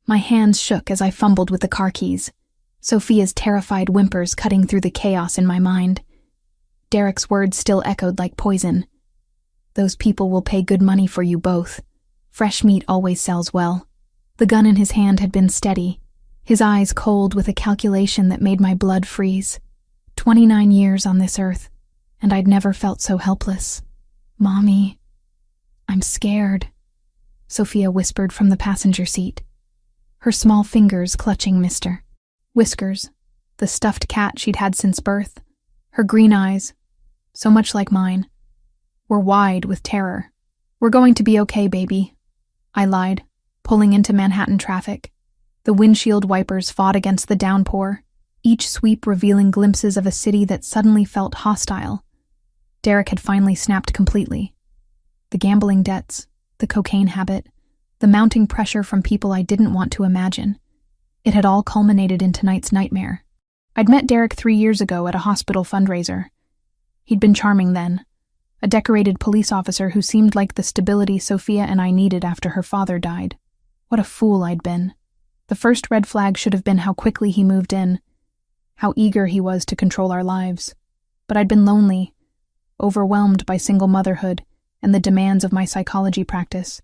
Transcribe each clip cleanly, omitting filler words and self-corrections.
My hands shook as I fumbled with the car keys, Sophia's terrified whimpers cutting through the chaos in my mind. Derek's words still echoed like poison. Those people will pay good money for you both. Fresh meat always sells well. The gun in his hand had been steady, his eyes cold with a calculation that made my blood freeze. 29 years on this earth, and I'd never felt so helpless. Mommy, I'm scared, Sophia whispered from the passenger seat, her small fingers clutching Mr. Whiskers, the stuffed cat she'd had since birth. Her green eyes, so much like mine, were wide with terror. We're going to be okay, baby, I lied, pulling into Manhattan traffic. The windshield wipers fought against the downpour, each sweep revealing glimpses of a city that suddenly felt hostile. Derek had finally snapped completely. The gambling debts, the cocaine habit, the mounting pressure from people I didn't want to imagine. It had all culminated in tonight's nightmare. I'd met Derek 3 years ago at a hospital fundraiser. He'd been charming then, a decorated police officer who seemed like the stability Sophia and I needed after her father died. What a fool I'd been. The first red flag should have been how quickly he moved in, how eager he was to control our lives. But I'd been lonely, overwhelmed by single motherhood and the demands of my psychology practice.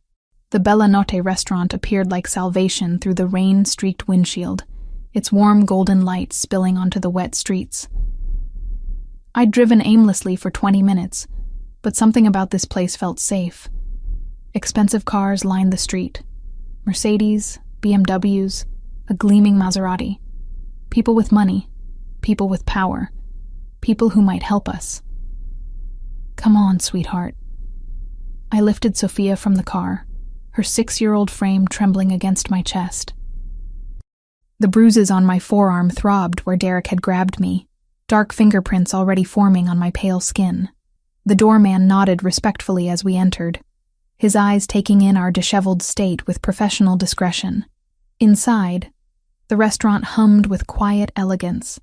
The Bella Notte restaurant appeared like salvation through the rain-streaked windshield, its warm golden light spilling onto the wet streets. I'd driven aimlessly for 20 minutes, but something about this place felt safe. Expensive cars lined the street. Mercedes, BMWs, a gleaming Maserati. People with money, people with power, people who might help us. Come on, sweetheart. I lifted Sophia from the car, her 6-year-old frame trembling against my chest. The bruises on my forearm throbbed where Derek had grabbed me, dark fingerprints already forming on my pale skin. The doorman nodded respectfully as we entered, his eyes taking in our disheveled state with professional discretion. Inside, the restaurant hummed with quiet elegance.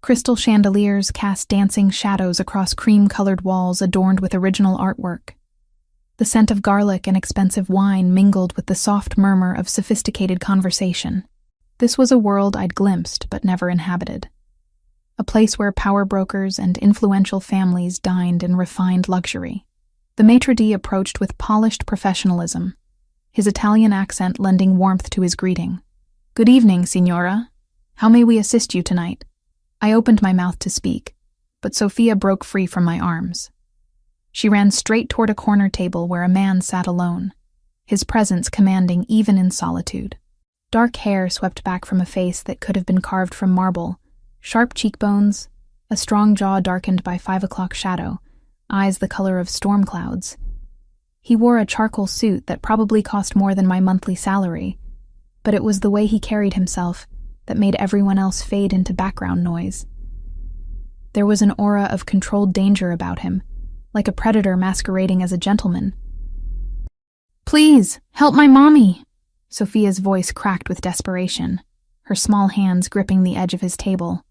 Crystal chandeliers cast dancing shadows across cream-colored walls adorned with original artwork. The scent of garlic and expensive wine mingled with the soft murmur of sophisticated conversation. This was a world I'd glimpsed but never inhabited. A place where power brokers and influential families dined in refined luxury. The maitre d' approached with polished professionalism, his Italian accent lending warmth to his greeting. "Good evening, signora. How may we assist you tonight?" I opened my mouth to speak, but Sophia broke free from my arms. She ran straight toward a corner table where a man sat alone, his presence commanding even in solitude. Dark hair swept back from a face that could have been carved from marble, sharp cheekbones, a strong jaw darkened by 5 o'clock shadow, eyes the color of storm clouds. He wore a charcoal suit that probably cost more than my monthly salary, but it was the way he carried himself that made everyone else fade into background noise. There was an aura of controlled danger about him, like a predator masquerading as a gentleman. "Please, help my mommy!" Sophia's voice cracked with desperation, her small hands gripping the edge of his table.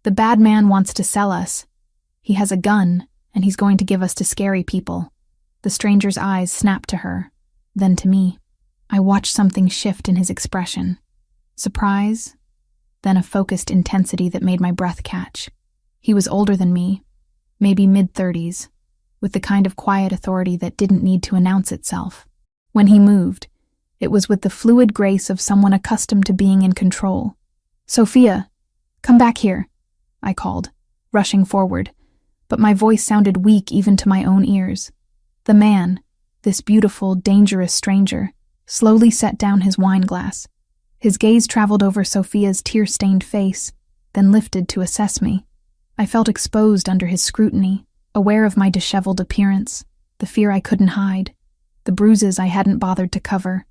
"The bad man wants to sell us. He has a gun, and he's going to give us to scary people." The stranger's eyes snapped to her, then to me. I watched something shift in his expression. Surprise, then a focused intensity that made my breath catch. He was older than me, maybe mid-30s, with the kind of quiet authority that didn't need to announce itself. When he moved, it was with the fluid grace of someone accustomed to being in control. "Sophia, come back here," I called, rushing forward, but my voice sounded weak even to my own ears. The man, this beautiful, dangerous stranger, slowly set down his wine glass. His gaze traveled over Sophia's tear-stained face, then lifted to assess me. I felt exposed under his scrutiny, aware of my disheveled appearance, the fear I couldn't hide, the bruises I hadn't bothered to cover.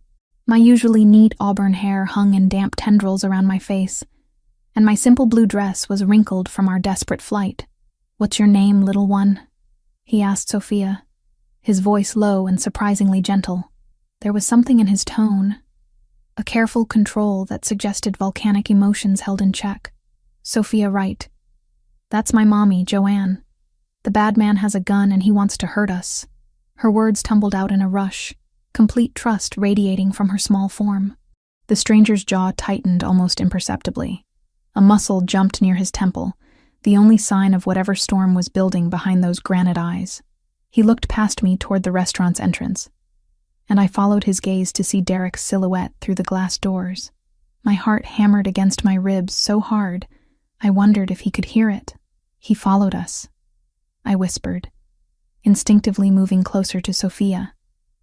My usually neat auburn hair hung in damp tendrils around my face, and my simple blue dress was wrinkled from our desperate flight. "What's your name, little one?" he asked Sophia, his voice low and surprisingly gentle. There was something in his tone, a careful control that suggested volcanic emotions held in check. "Sophia Wright. That's my mommy, Joanne. The bad man has a gun and he wants to hurt us." Her words tumbled out in a rush, complete trust radiating from her small form. The stranger's jaw tightened almost imperceptibly. A muscle jumped near his temple, the only sign of whatever storm was building behind those granite eyes. He looked past me toward the restaurant's entrance, and I followed his gaze to see Derek's silhouette through the glass doors. My heart hammered against my ribs so hard, I wondered if he could hear it. He followed us, I whispered, instinctively moving closer to Sophia.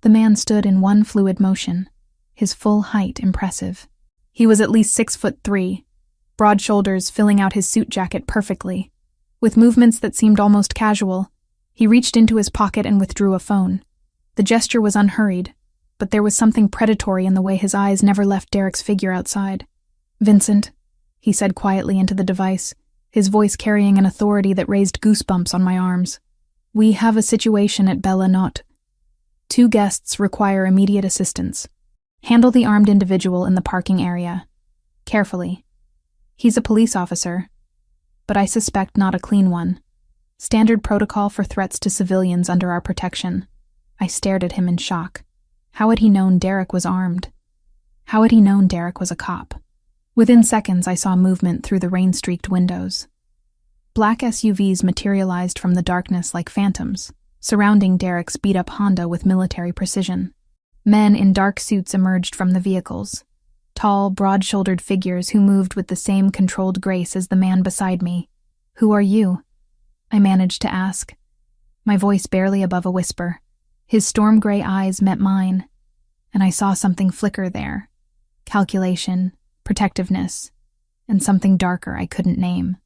The man stood in one fluid motion, his full height impressive. He was at least 6'3", broad shoulders filling out his suit jacket perfectly. With movements that seemed almost casual, he reached into his pocket and withdrew a phone. The gesture was unhurried, but there was something predatory in the way his eyes never left Derek's figure outside. "Vincent," he said quietly into the device, his voice carrying an authority that raised goosebumps on my arms. "We have a situation at Bella Notte. 2 guests require immediate assistance. Handle the armed individual in the parking area. Carefully. He's a police officer, but I suspect not a clean one. Standard protocol for threats to civilians under our protection." I stared at him in shock. How had he known Derek was armed? How had he known Derek was a cop? Within seconds, I saw movement through the rain-streaked windows. Black SUVs materialized from the darkness like phantoms, surrounding Derek's beat-up Honda with military precision. Men in dark suits emerged from the vehicles, tall, broad-shouldered figures who moved with the same controlled grace as the man beside me. "Who are you?" I managed to ask, my voice barely above a whisper. His storm-gray eyes met mine, and I saw something flicker there. Calculation, protectiveness, and something darker I couldn't name.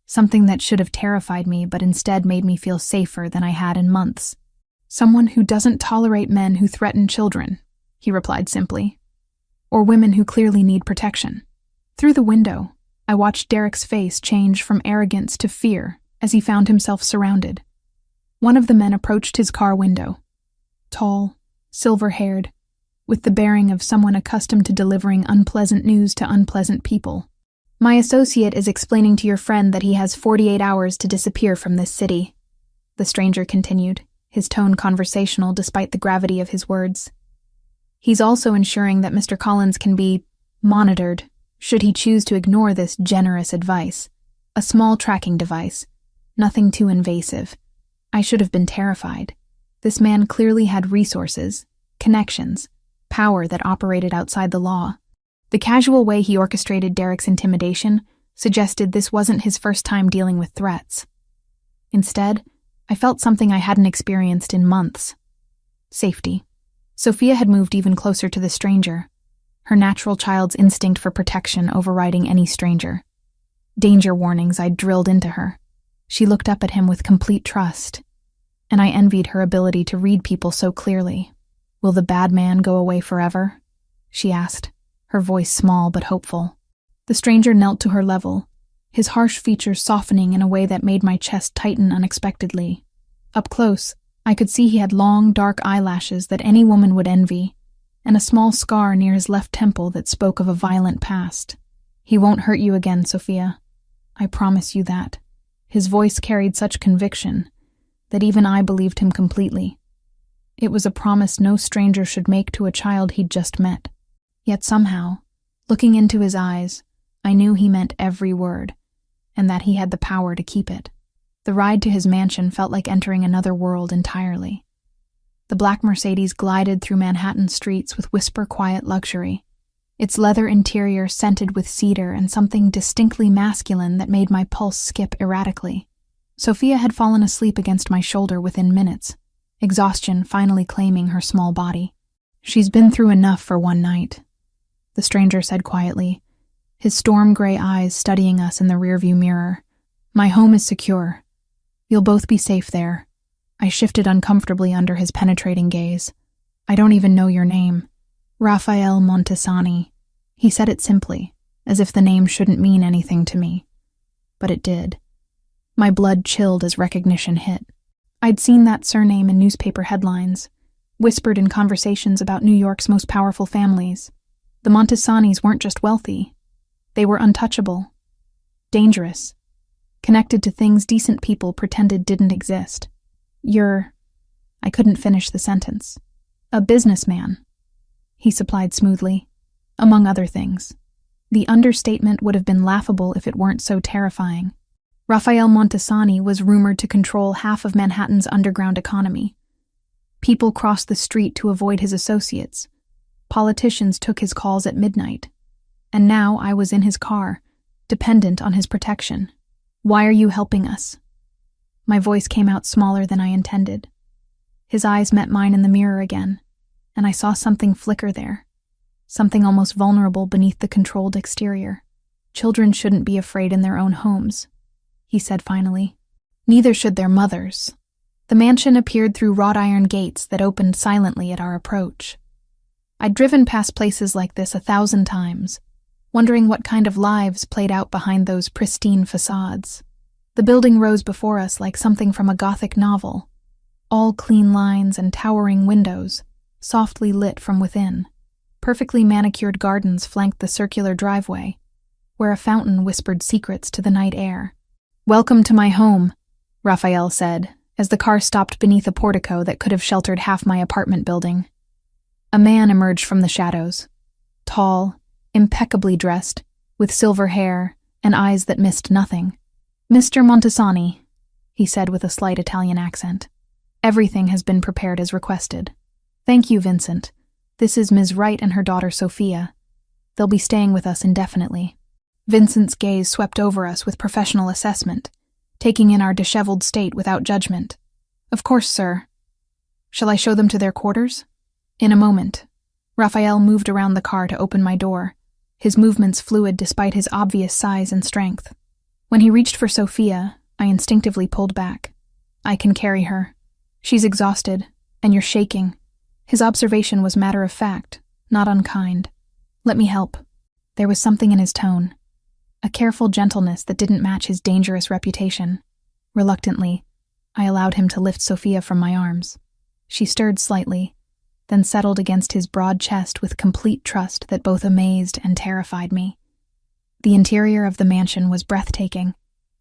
Something that should have terrified me but instead made me feel safer than I had in months. "Someone who doesn't tolerate men who threaten children," he replied simply. "Or women who clearly need protection." Through the window, I watched Derek's face change from arrogance to fear as he found himself surrounded. One of the men approached his car window. Tall, silver-haired, with the bearing of someone accustomed to delivering unpleasant news to unpleasant people. "My associate is explaining to your friend that he has 48 hours to disappear from this city," the stranger continued, his tone conversational despite the gravity of his words. "He's also ensuring that Mr. Collins can be monitored should he choose to ignore this generous advice. A small tracking device, nothing too invasive." I should have been terrified. This man clearly had resources, connections, power that operated outside the law. The casual way he orchestrated Derek's intimidation suggested this wasn't his first time dealing with threats. Instead, I felt something I hadn't experienced in months. Safety. Sophia had moved even closer to the stranger, her natural child's instinct for protection overriding any stranger. Danger warnings I'd drilled into her. She looked up at him with complete trust, and I envied her ability to read people so clearly. "Will the bad man go away forever?" she asked, her voice small but hopeful. The stranger knelt to her level, his harsh features softening in a way that made my chest tighten unexpectedly. Up close, I could see he had long, dark eyelashes that any woman would envy, and a small scar near his left temple that spoke of a violent past. "He won't hurt you again, Sophia. I promise you that." His voice carried such conviction that even I believed him completely. It was a promise no stranger should make to a child he'd just met. Yet somehow, looking into his eyes, I knew he meant every word, and that he had the power to keep it. The ride to his mansion felt like entering another world entirely. The black Mercedes glided through Manhattan streets with whisper-quiet luxury, its leather interior scented with cedar and something distinctly masculine that made my pulse skip erratically. Sophia had fallen asleep against my shoulder within minutes, exhaustion finally claiming her small body. "She's been through enough for one night," the stranger said quietly, his storm-gray eyes studying us in the rearview mirror. "My home is secure. You'll both be safe there." I shifted uncomfortably under his penetrating gaze. "I don't even know your name." "Raphael Montesani." He said it simply, as if the name shouldn't mean anything to me. But it did. My blood chilled as recognition hit. I'd seen that surname in newspaper headlines, whispered in conversations about New York's most powerful families. The Montesanis weren't just wealthy. They were untouchable, dangerous, connected to things decent people pretended didn't exist. I couldn't finish the sentence. "A businessman," he supplied smoothly. among other things. The understatement would have been laughable if it weren't so terrifying. Rafael Montesani was rumored to control half of Manhattan's underground economy. People crossed the street to avoid his associates. Politicians took his calls at midnight. And now I was in his car, dependent on his protection. "Why are you helping us?" My voice came out smaller than I intended. His eyes met mine in the mirror again, and I saw something flicker there, something almost vulnerable beneath the controlled exterior. "Children shouldn't be afraid in their own homes," he said finally. "Neither should their mothers." The mansion appeared through wrought iron gates that opened silently at our approach. I'd driven past places like this 1,000 times, wondering what kind of lives played out behind those pristine facades. The building rose before us like something from a Gothic novel, all clean lines and towering windows, softly lit from within. Perfectly manicured gardens flanked the circular driveway, where a fountain whispered secrets to the night air. "Welcome to my home," Raphael said, as the car stopped beneath a portico that could have sheltered half my apartment building. A man emerged from the shadows, tall, impeccably dressed, with silver hair and eyes that missed nothing. "Mr. Montesani," he said with a slight Italian accent. "Everything has been prepared as requested." "Thank you, Vincent. This is Ms. Wright and her daughter Sophia. They'll be staying with us indefinitely." Vincent's gaze swept over us with professional assessment, taking in our disheveled state without judgment. "Of course, sir. Shall I show them to their quarters?" "In a moment." Raphael moved around the car to open my door, his movements fluid despite his obvious size and strength. When he reached for Sophia, I instinctively pulled back. "I can carry her. She's exhausted, and you're shaking." His observation was matter of fact, not unkind. "Let me help." There was something in his tone, a careful gentleness that didn't match his dangerous reputation. Reluctantly, I allowed him to lift Sophia from my arms. She stirred slightly, then settled against his broad chest with complete trust that both amazed and terrified me. The interior of the mansion was breathtaking.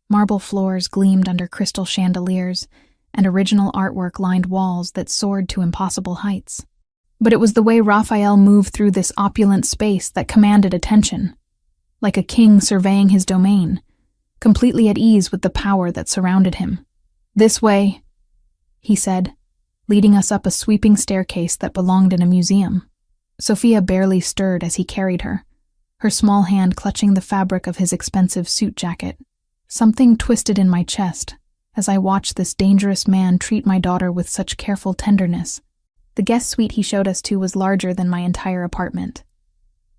Marble floors gleamed under crystal chandeliers, and original artwork lined walls that soared to impossible heights. But it was the way Raphael moved through this opulent space that commanded attention, like a king surveying his domain, completely at ease with the power that surrounded him. "This way," he said, leading us up a sweeping staircase that belonged in a museum. Sophia barely stirred as he carried her, her small hand clutching the fabric of his expensive suit jacket. Something twisted in my chest as I watched this dangerous man treat my daughter with such careful tenderness. The guest suite he showed us to was larger than my entire apartment.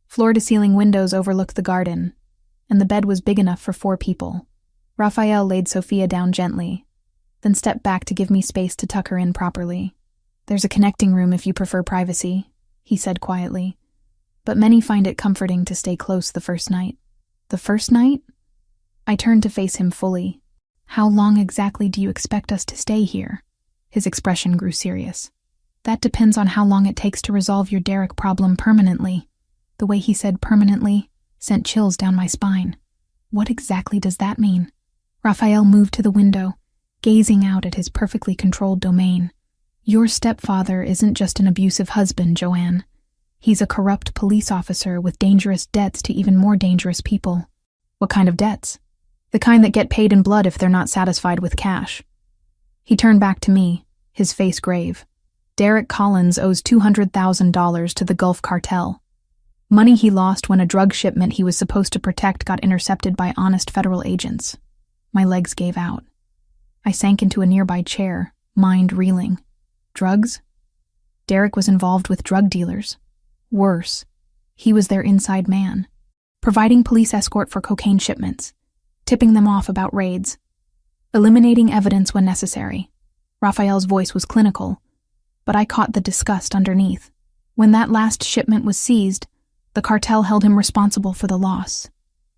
Floor-to-ceiling windows overlooked the garden, and the bed was big enough for 4 people. Raphael laid Sophia down gently, then stepped back to give me space to tuck her in properly. "There's a connecting room if you prefer privacy," he said quietly, "but many find it comforting to stay close the first night." "The first night?" I turned to face him fully. "How long exactly do you expect us to stay here?" His expression grew serious. "That depends on how long it takes to resolve your Derek problem permanently." The way he said permanently sent chills down my spine. What exactly does that mean? Raphael moved to the window, gazing out at his perfectly controlled domain. "Your stepfather isn't just an abusive husband, Joanne. He's a corrupt police officer with dangerous debts to even more dangerous people." "What kind of debts?" "The kind that get paid in blood if they're not satisfied with cash." He turned back to me, his face grave. "Derek Collins owes $200,000 to the Gulf Cartel. Money he lost when a drug shipment he was supposed to protect got intercepted by honest federal agents." My legs gave out. I sank into a nearby chair, mind reeling. Drugs? Derek was involved with drug dealers. Worse, he was their inside man, providing police escort for cocaine shipments, tipping them off about raids, eliminating evidence when necessary. Raphael's voice was clinical, but I caught the disgust underneath. When that last shipment was seized, the cartel held him responsible for the loss.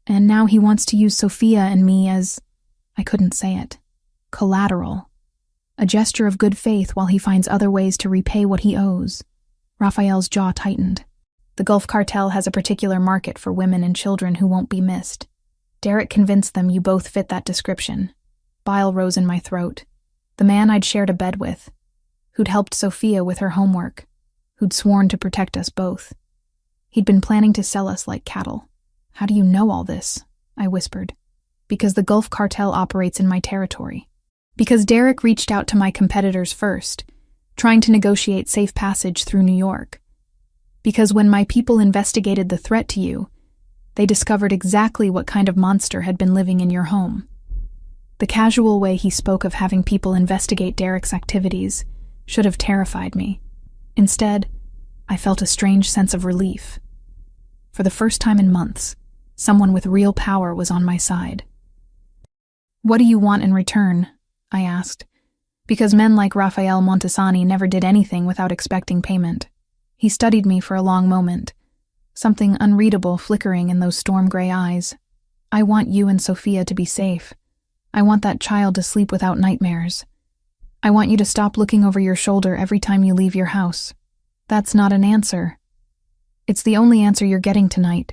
And now he wants to use Sophia and me as, I couldn't say it, collateral. A gesture of good faith while he finds other ways to repay what he owes. Raphael's jaw tightened. The Gulf Cartel has a particular market for women and children who won't be missed. Derek convinced them you both fit that description. Bile rose in my throat. The man I'd shared a bed with, who'd helped Sophia with her homework, who'd sworn to protect us both. He'd been planning to sell us like cattle. How do you know all this? I whispered. Because the Gulf Cartel operates in my territory. Because Derek reached out to my competitors first, trying to negotiate safe passage through New York. Because when my people investigated the threat to you, they discovered exactly what kind of monster had been living in your home. The casual way he spoke of having people investigate Derek's activities should have terrified me. Instead, I felt a strange sense of relief. For the first time in months, someone with real power was on my side. What do you want in return? I asked, because men like Rafael Montesani never did anything without expecting payment. He studied me for a long moment, something unreadable flickering in those storm-gray eyes. I want you and Sophia to be safe. I want that child to sleep without nightmares. I want you to stop looking over your shoulder every time you leave your house. That's not an answer. It's the only answer you're getting tonight.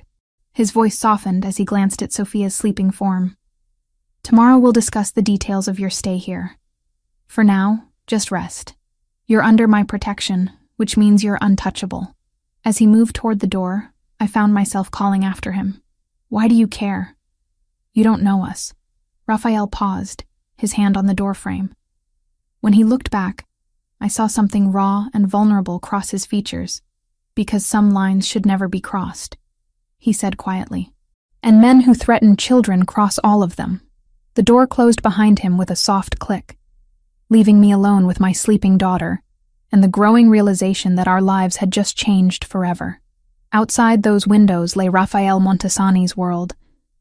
His voice softened as he glanced at Sophia's sleeping form. Tomorrow we'll discuss the details of your stay here. For now, just rest. You're under my protection, which means you're untouchable. As he moved toward the door, I found myself calling after him. Why do you care? You don't know us. Raphael paused, his hand on the doorframe. When he looked back, I saw something raw and vulnerable cross his features, because some lines should never be crossed, he said quietly. And men who threaten children cross all of them. The door closed behind him with a soft click, leaving me alone with my sleeping daughter and the growing realization that our lives had just changed forever. Outside those windows lay Rafael Montesani's world,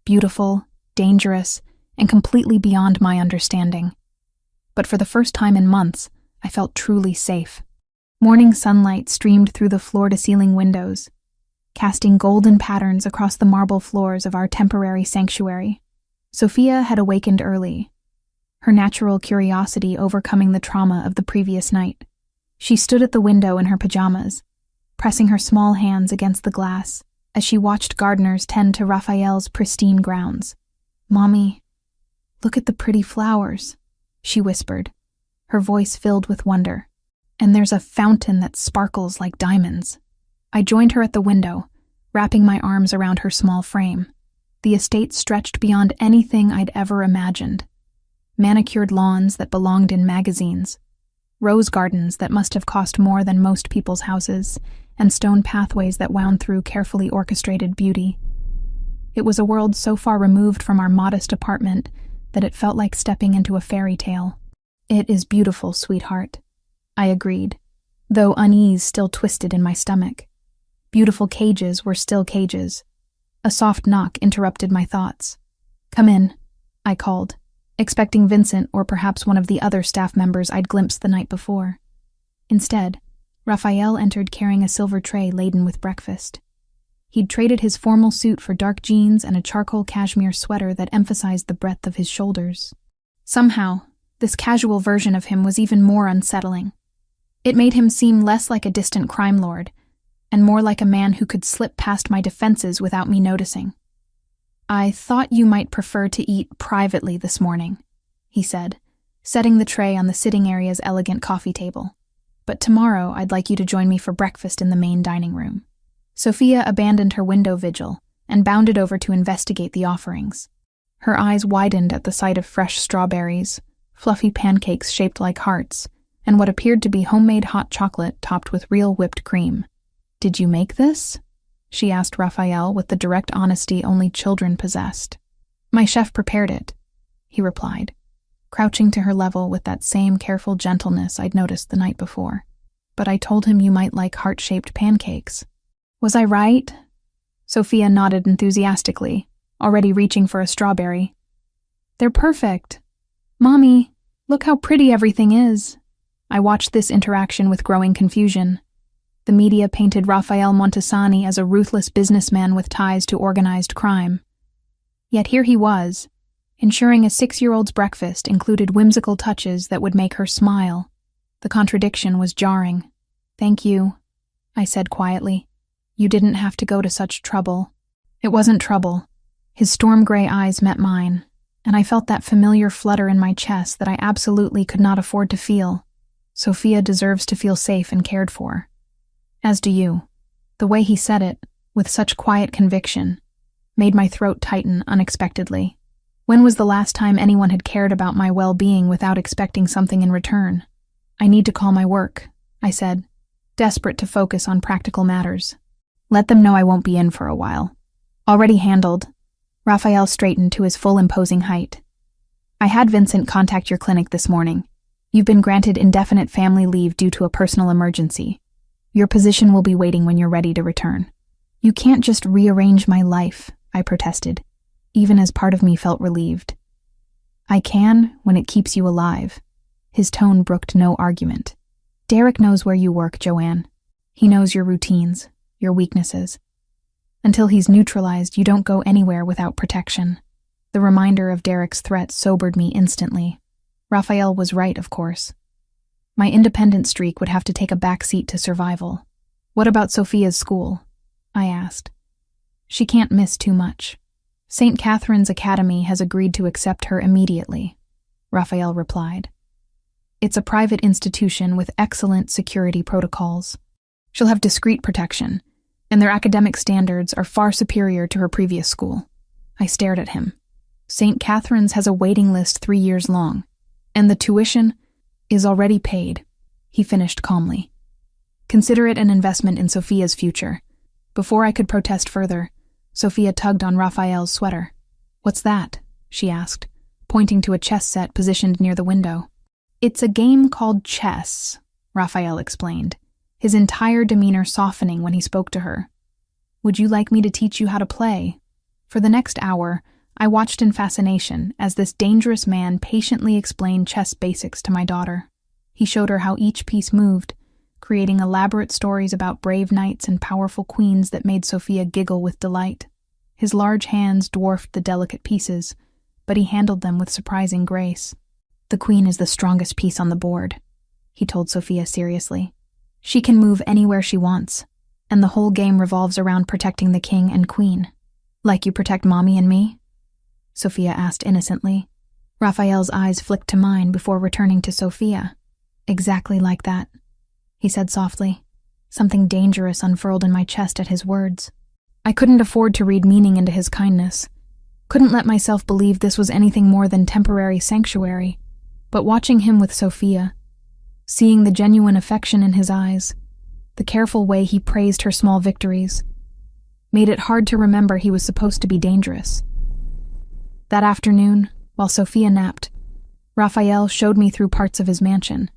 beautiful, dangerous, and completely beyond my understanding. But for the first time in months, I felt truly safe. Morning sunlight streamed through the floor-to-ceiling windows, casting golden patterns across the marble floors of our temporary sanctuary. Sophia had awakened early, her natural curiosity overcoming the trauma of the previous night. She stood at the window in her pajamas, pressing her small hands against the glass as she watched gardeners tend to Raphael's pristine grounds. "Mommy, look at the pretty flowers," she whispered, her voice filled with wonder. "And there's a fountain that sparkles like diamonds." I joined her at the window, wrapping my arms around her small frame. The estate stretched beyond anything I'd ever imagined. Manicured lawns that belonged in magazines, rose gardens that must have cost more than most people's houses, and stone pathways that wound through carefully orchestrated beauty. It was a world so far removed from our modest apartment that it felt like stepping into a fairy tale. "It is beautiful, sweetheart," I agreed, though unease still twisted in my stomach. Beautiful cages were still cages. A soft knock interrupted my thoughts. "Come in," I called, expecting Vincent or perhaps one of the other staff members I'd glimpsed the night before. Instead, Raphael entered carrying a silver tray laden with breakfast. He'd traded his formal suit for dark jeans and a charcoal cashmere sweater that emphasized the breadth of his shoulders. Somehow, this casual version of him was even more unsettling. It made him seem less like a distant crime lord, and more like a man who could slip past my defenses without me noticing. "I thought you might prefer to eat privately this morning," he said, setting the tray on the sitting area's elegant coffee table. "But tomorrow I'd like you to join me for breakfast in the main dining room." Sophia abandoned her window vigil and bounded over to investigate the offerings. Her eyes widened at the sight of fresh strawberries, fluffy pancakes shaped like hearts, and what appeared to be homemade hot chocolate topped with real whipped cream. "Did you make this?" she asked Raphael with the direct honesty only children possessed. "My chef prepared it," he replied, crouching to her level with that same careful gentleness I'd noticed the night before. "But I told him you might like heart-shaped pancakes." "Was I right?" Sophia nodded enthusiastically, already reaching for a strawberry. "They're perfect. Mommy, look how pretty everything is." I watched this interaction with growing confusion. The media painted Rafael Montesani as a ruthless businessman with ties to organized crime. Yet here he was, ensuring a 6-year-old's breakfast included whimsical touches that would make her smile. The contradiction was jarring. "Thank you," I said quietly. "You didn't have to go to such trouble." It wasn't trouble. His storm-gray eyes met mine, and I felt that familiar flutter in my chest that I absolutely could not afford to feel. Sophia deserves to feel safe and cared for. As do you. The way he said it with such quiet conviction, made my throat tighten unexpectedly. When was the last time anyone had cared about my well-being without expecting something in return? I need to call my work, I said, desperate to focus on practical matters. Let them know I won't be in for a while. Already handled. Raphael straightened to his full imposing height. I had Vincent contact your clinic this morning. You've been granted indefinite family leave due to a personal emergency. Your position will be waiting when you're ready to return. You can't just rearrange my life, I protested, even as part of me felt relieved. I can when it keeps you alive. His tone brooked no argument. Derek knows where you work, Joanne. He knows your routines, your weaknesses. Until he's neutralized, you don't go anywhere without protection. The reminder of Derek's threat sobered me instantly. Raphael was right, of course. My independent streak would have to take a backseat to survival. What about Sophia's school? I asked. She can't miss too much. St. Catherine's Academy has agreed to accept her immediately, Raphael replied. It's a private institution with excellent security protocols. She'll have discreet protection, and their academic standards are far superior to her previous school. I stared at him. St. Catherine's has a waiting list 3 years long, and the tuition is already paid, he finished calmly. Consider it an investment in Sophia's future. Before I could protest further, Sophia tugged on Raphael's sweater. What's that? She asked, pointing to a chess set positioned near the window. It's a game called chess, Raphael explained, his entire demeanor softening when he spoke to her. Would you like me to teach you how to play? For the next hour, I watched in fascination as this dangerous man patiently explained chess basics to my daughter. He showed her how each piece moved, creating elaborate stories about brave knights and powerful queens that made Sophia giggle with delight. His large hands dwarfed the delicate pieces, but he handled them with surprising grace. The queen is the strongest piece on the board, he told Sophia seriously. She can move anywhere she wants, and the whole game revolves around protecting the king and queen. Like you protect Mommy and me? Sophia asked innocently. Raphael's eyes flicked to mine before returning to Sophia. Exactly like that, he said softly. Something dangerous unfurled in my chest at his words. I couldn't afford to read meaning into his kindness. Couldn't let myself believe this was anything more than temporary sanctuary. But watching him with Sophia, seeing the genuine affection in his eyes, the careful way he praised her small victories, made it hard to remember he was supposed to be dangerous. That afternoon, while Sophia napped, Raphael showed me through parts of his mansion.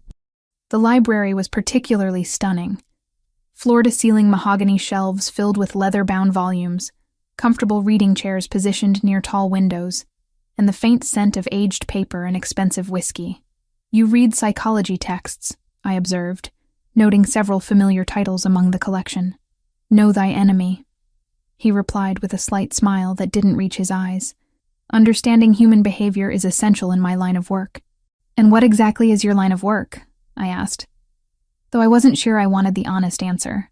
The library was particularly stunning. Floor-to-ceiling mahogany shelves filled with leather-bound volumes, comfortable reading chairs positioned near tall windows, and the faint scent of aged paper and expensive whiskey. You read psychology texts, I observed, noting several familiar titles among the collection. Know Thy Enemy, he replied with a slight smile that didn't reach his eyes. Understanding human behavior is essential in my line of work. And what exactly is your line of work? I asked, though I wasn't sure I wanted the honest answer.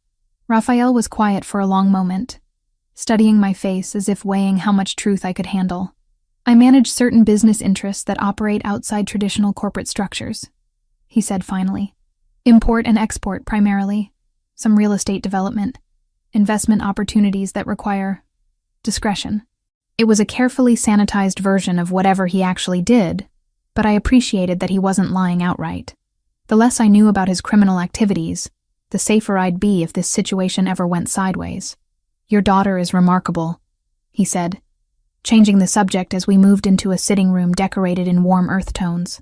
Raphael was quiet for a long moment, studying my face as if weighing how much truth I could handle. I manage certain business interests that operate outside traditional corporate structures, he said finally. Import and export primarily, some real estate development, investment opportunities that require discretion. It was a carefully sanitized version of whatever he actually did, but I appreciated that he wasn't lying outright. The less I knew about his criminal activities, the safer I'd be if this situation ever went sideways. Your daughter is remarkable, he said, changing the subject as we moved into a sitting room decorated in warm earth tones.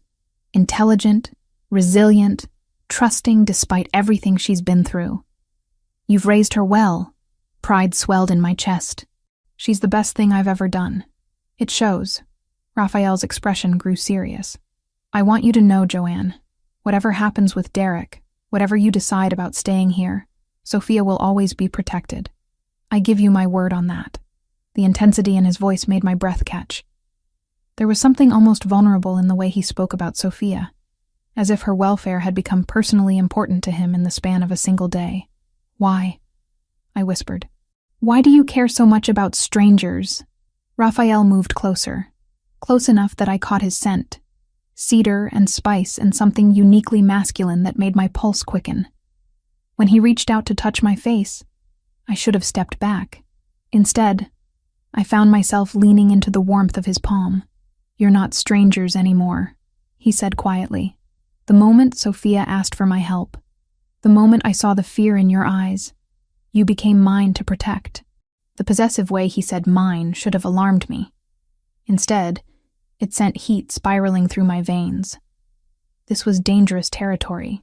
Intelligent, resilient, trusting despite everything she's been through. You've raised her well. Pride swelled in my chest. She's the best thing I've ever done. It shows. Raphael's expression grew serious. I want you to know, Joanne, whatever happens with Derek, whatever you decide about staying here, Sophia will always be protected. I give you my word on that. The intensity in his voice made my breath catch. There was something almost vulnerable in the way he spoke about Sophia, as if her welfare had become personally important to him in the span of a single day. Why? I whispered. Why do you care so much about strangers? Raphael moved closer, close enough that I caught his scent, cedar and spice and something uniquely masculine that made my pulse quicken. When he reached out to touch my face, I should have stepped back. Instead, I found myself leaning into the warmth of his palm. "You're not strangers anymore," he said quietly. "The moment Sophia asked for my help, the moment I saw the fear in your eyes, you became mine to protect." The possessive way he said mine should have alarmed me. Instead, it sent heat spiraling through my veins. This was dangerous territory,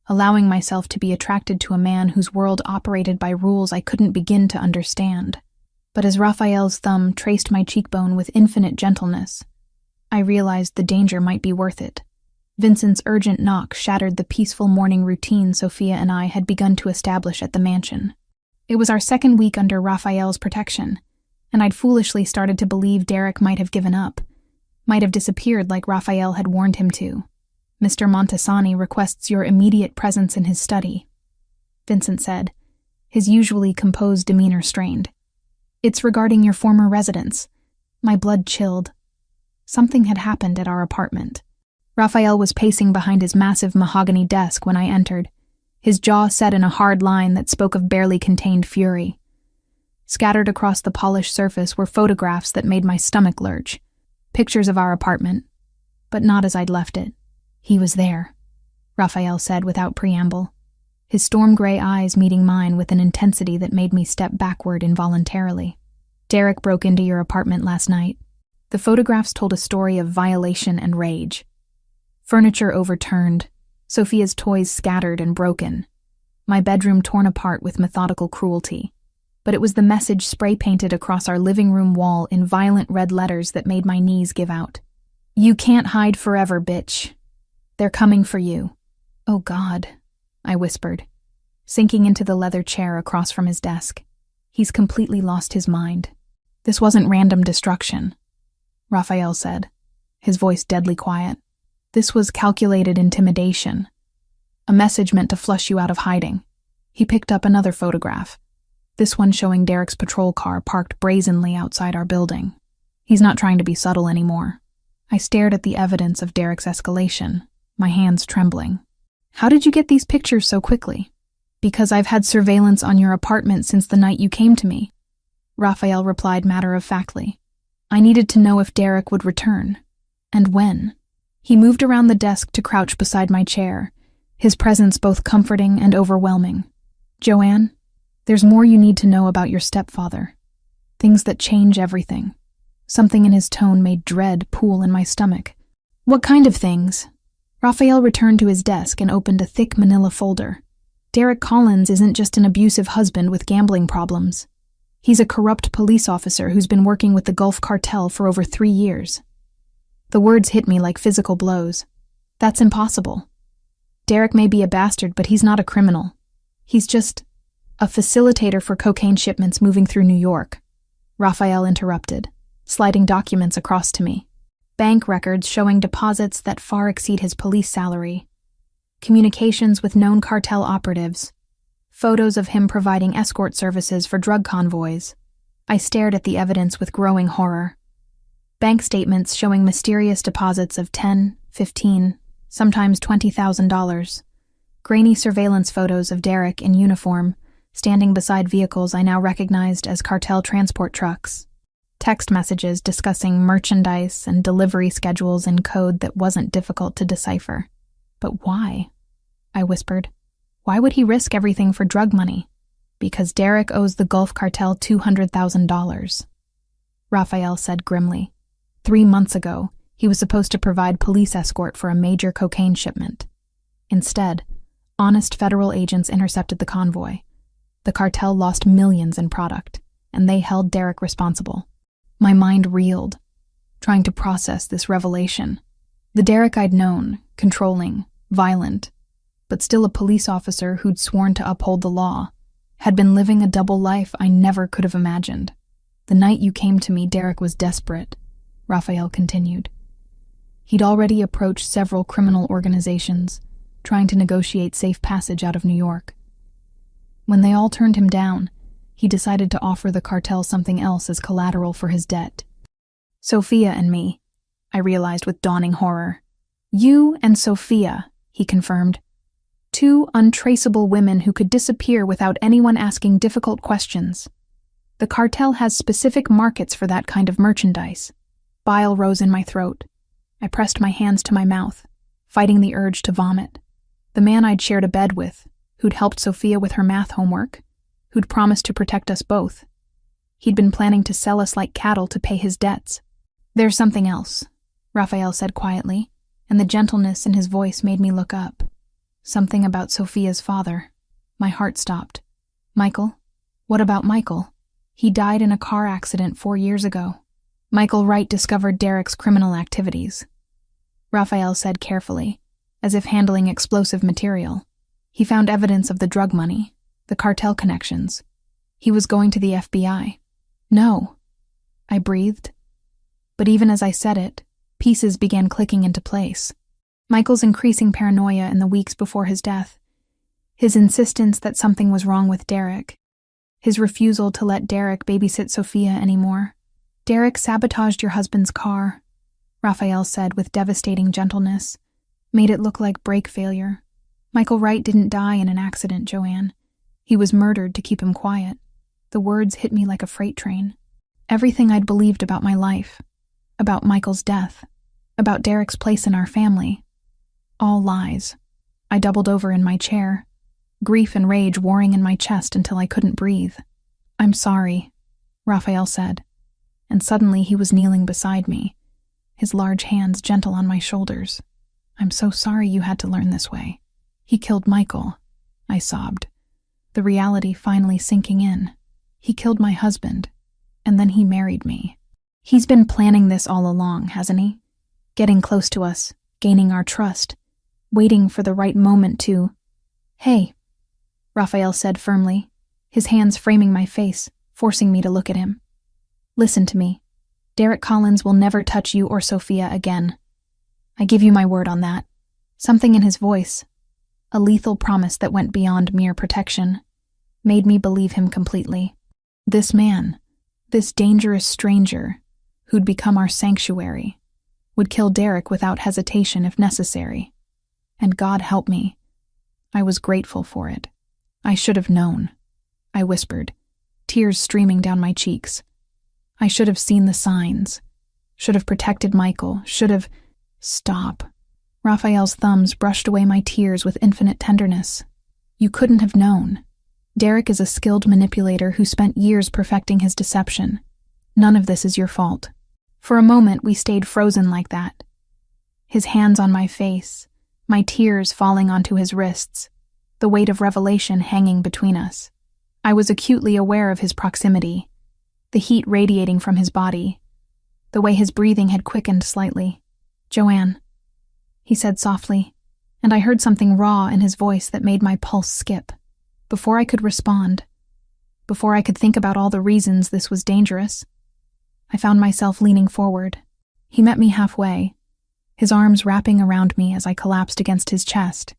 allowing myself to be attracted to a man whose world operated by rules I couldn't begin to understand. But as Raphael's thumb traced my cheekbone with infinite gentleness, I realized the danger might be worth it. Vincent's urgent knock shattered the peaceful morning routine Sophia and I had begun to establish at the mansion. It was our second week under Raphael's protection, and I'd foolishly started to believe Derek might have given up, might have disappeared like Raphael had warned him to. "Mr. Montesani requests your immediate presence in his study," Vincent said, his usually composed demeanor strained. "It's regarding your former residence." My blood chilled. Something had happened at our apartment. Raphael was pacing behind his massive mahogany desk when I entered, his jaw set in a hard line that spoke of barely contained fury. Scattered across the polished surface were photographs that made my stomach lurch, pictures of our apartment, but not as I'd left it. "He was there," Raphael said without preamble, his storm-gray eyes meeting mine with an intensity that made me step backward involuntarily. "Derek broke into your apartment last night." The photographs told a story of violation and rage. Furniture overturned, Sophia's toys scattered and broken, my bedroom torn apart with methodical cruelty. But it was the message spray-painted across our living room wall in violent red letters that made my knees give out. "You can't hide forever, bitch. They're coming for you." "Oh God," I whispered, sinking into the leather chair across from his desk. "He's completely lost his mind." "This wasn't random destruction," Raphael said, his voice deadly quiet. "This was calculated intimidation. A message meant to flush you out of hiding." He picked up another photograph, this one showing Derek's patrol car parked brazenly outside our building. "He's not trying to be subtle anymore." I stared at the evidence of Derek's escalation, my hands trembling. "How did you get these pictures so quickly?" "Because I've had surveillance on your apartment since the night you came to me," Raphael replied matter-of-factly. "I needed to know if Derek would return, and when." He moved around the desk to crouch beside my chair, his presence both comforting and overwhelming. "Joanne, there's more you need to know about your stepfather. Things that change everything." Something in his tone made dread pool in my stomach. "What kind of things?" Raphael returned to his desk and opened a thick manila folder. "Derek Collins isn't just an abusive husband with gambling problems. He's a corrupt police officer who's been working with the Gulf Cartel for over 3 years. The words hit me like physical blows. That's impossible. Derek may be a bastard, but he's not a criminal. He's just a facilitator for cocaine shipments moving through New York." Raphael interrupted, sliding documents across to me. Bank records showing deposits that far exceed his police salary. Communications with known cartel operatives. Photos of him providing escort services for drug convoys. I stared at the evidence with growing horror. Bank statements showing mysterious deposits of $10, $15, sometimes $20,000. Grainy surveillance photos of Derek in uniform, standing beside vehicles I now recognized as cartel transport trucks. Text messages discussing merchandise and delivery schedules in code that wasn't difficult to decipher. "But why?" I whispered. "Why would he risk everything for drug money?" "Because Derek owes the Gulf Cartel $200,000. Raphael said grimly. 3 months ago, he was supposed to provide police escort for a major cocaine shipment. Instead, honest federal agents intercepted the convoy. The cartel lost millions in product, and they held Derek responsible. My mind reeled, trying to process this revelation. The Derek I'd known, controlling, violent, but still a police officer who'd sworn to uphold the law, had been living a double life I never could have imagined. "The night you came to me, Derek was desperate," Raphael continued. He'd already approached several criminal organizations, trying to negotiate safe passage out of New York. When they all turned him down, he decided to offer the cartel something else as collateral for his debt. "Sophia and me," I realized with dawning horror. "You and Sophia," he confirmed. 2 untraceable women who could disappear without anyone asking difficult questions. The cartel has specific markets for that kind of merchandise. Bile rose in my throat. I pressed my hands to my mouth, fighting the urge to vomit. The man I'd shared a bed with, who'd helped Sophia with her math homework, who'd promised to protect us both. He'd been planning to sell us like cattle to pay his debts. "There's something else," Raphael said quietly, and the gentleness in his voice made me look up. Something about Sophia's father. My heart stopped. "Michael? What about Michael? He died in a car accident 4 years ago." Michael Wright discovered Derek's criminal activities, Raphael said carefully, as if handling explosive material. He found evidence of the drug money, the cartel connections. He was going to the FBI. "No," I breathed. But even as I said it, pieces began clicking into place. Michael's increasing paranoia in the weeks before his death, his insistence that something was wrong with Derek, his refusal to let Derek babysit Sophia anymore. "Derek sabotaged your husband's car," Raphael said with devastating gentleness, "made it look like brake failure. Michael Wright didn't die in an accident, Joanne. He was murdered to keep him quiet." The words hit me like a freight train. Everything I'd believed about my life, about Michael's death, about Derek's place in our family, all lies. I doubled over in my chair, grief and rage warring in my chest until I couldn't breathe. "I'm sorry," Raphael said, and suddenly he was kneeling beside me, his large hands gentle on my shoulders. "I'm so sorry you had to learn this way. He killed Michael," I sobbed, the reality finally sinking in. "He killed my husband, and then he married me. He's been planning this all along, hasn't he? Getting close to us, gaining our trust, waiting for the right moment to—" "Hey," Raphael said firmly, his hands framing my face, forcing me to look at him. "Listen to me. Derek Collins will never touch you or Sophia again. I give you my word on that." Something in his voice, a lethal promise that went beyond mere protection, made me believe him completely. This man, this dangerous stranger, who'd become our sanctuary, would kill Derek without hesitation if necessary. And God help me, I was grateful for it. "I should have known," I whispered, tears streaming down my cheeks. "I should have seen the signs, should have protected Michael, should have—" "Stop." Raphael's thumbs brushed away my tears with infinite tenderness. "You couldn't have known. Derek is a skilled manipulator who spent years perfecting his deception. None of this is your fault." For a moment we stayed frozen like that. His hands on my face, my tears falling onto his wrists, the weight of revelation hanging between us. I was acutely aware of his proximity, the heat radiating from his body, the way his breathing had quickened slightly. "Joanne," he said softly, and I heard something raw in his voice that made my pulse skip. Before I could respond, before I could think about all the reasons this was dangerous, I found myself leaning forward. He met me halfway, his arms wrapping around me as I collapsed against his chest.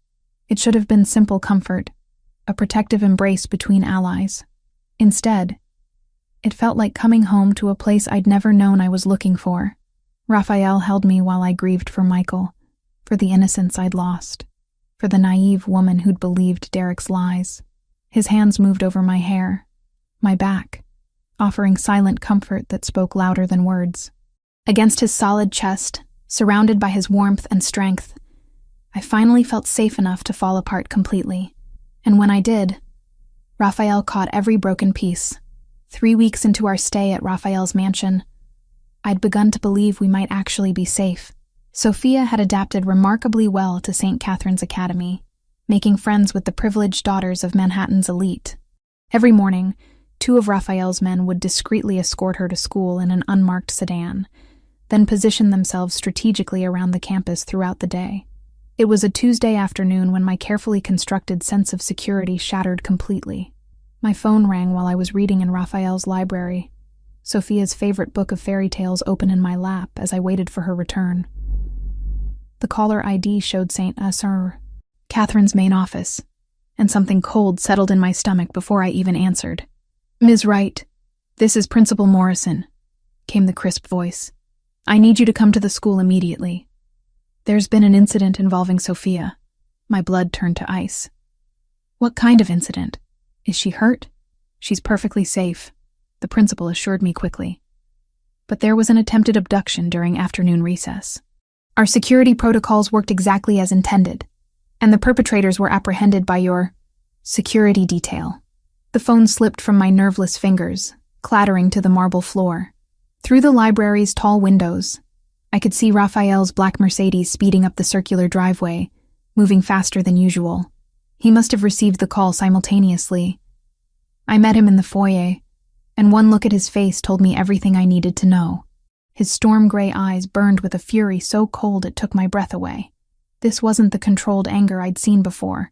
It should have been simple comfort, a protective embrace between allies. Instead, it felt like coming home to a place I'd never known I was looking for. Raphael held me while I grieved for Michael, for the innocence I'd lost, for the naive woman who'd believed Derek's lies. His hands moved over my hair, my back, offering silent comfort that spoke louder than words. Against his solid chest, surrounded by his warmth and strength, I finally felt safe enough to fall apart completely. And when I did, Raphael caught every broken piece. 3 weeks into our stay at Raphael's mansion, I'd begun to believe we might actually be safe. Sophia had adapted remarkably well to St. Catherine's Academy, making friends with the privileged daughters of Manhattan's elite. Every morning, 2 of Raphael's men would discreetly escort her to school in an unmarked sedan, then position themselves strategically around the campus throughout the day. It was a Tuesday afternoon when my carefully constructed sense of security shattered completely. My phone rang while I was reading in Raphael's library, Sophia's favorite book of fairy tales open in my lap as I waited for her return. The caller ID showed St. Catherine's main office, and something cold settled in my stomach before I even answered. "Ms. Wright, this is Principal Morrison," came the crisp voice. "I need you to come to the school immediately. There's been an incident involving Sophia." My blood turned to ice. What kind of incident? Is she hurt? She's perfectly safe, the principal assured me quickly. But there was an attempted abduction during afternoon recess. Our security protocols worked exactly as intended, and the perpetrators were apprehended by your security detail. The phone slipped from my nerveless fingers, clattering to the marble floor. Through the library's tall windows, I could see Raphael's black Mercedes speeding up the circular driveway, moving faster than usual. He must have received the call simultaneously. I met him in the foyer, and one look at his face told me everything I needed to know. His storm-gray eyes burned with a fury so cold it took my breath away. This wasn't the controlled anger I'd seen before.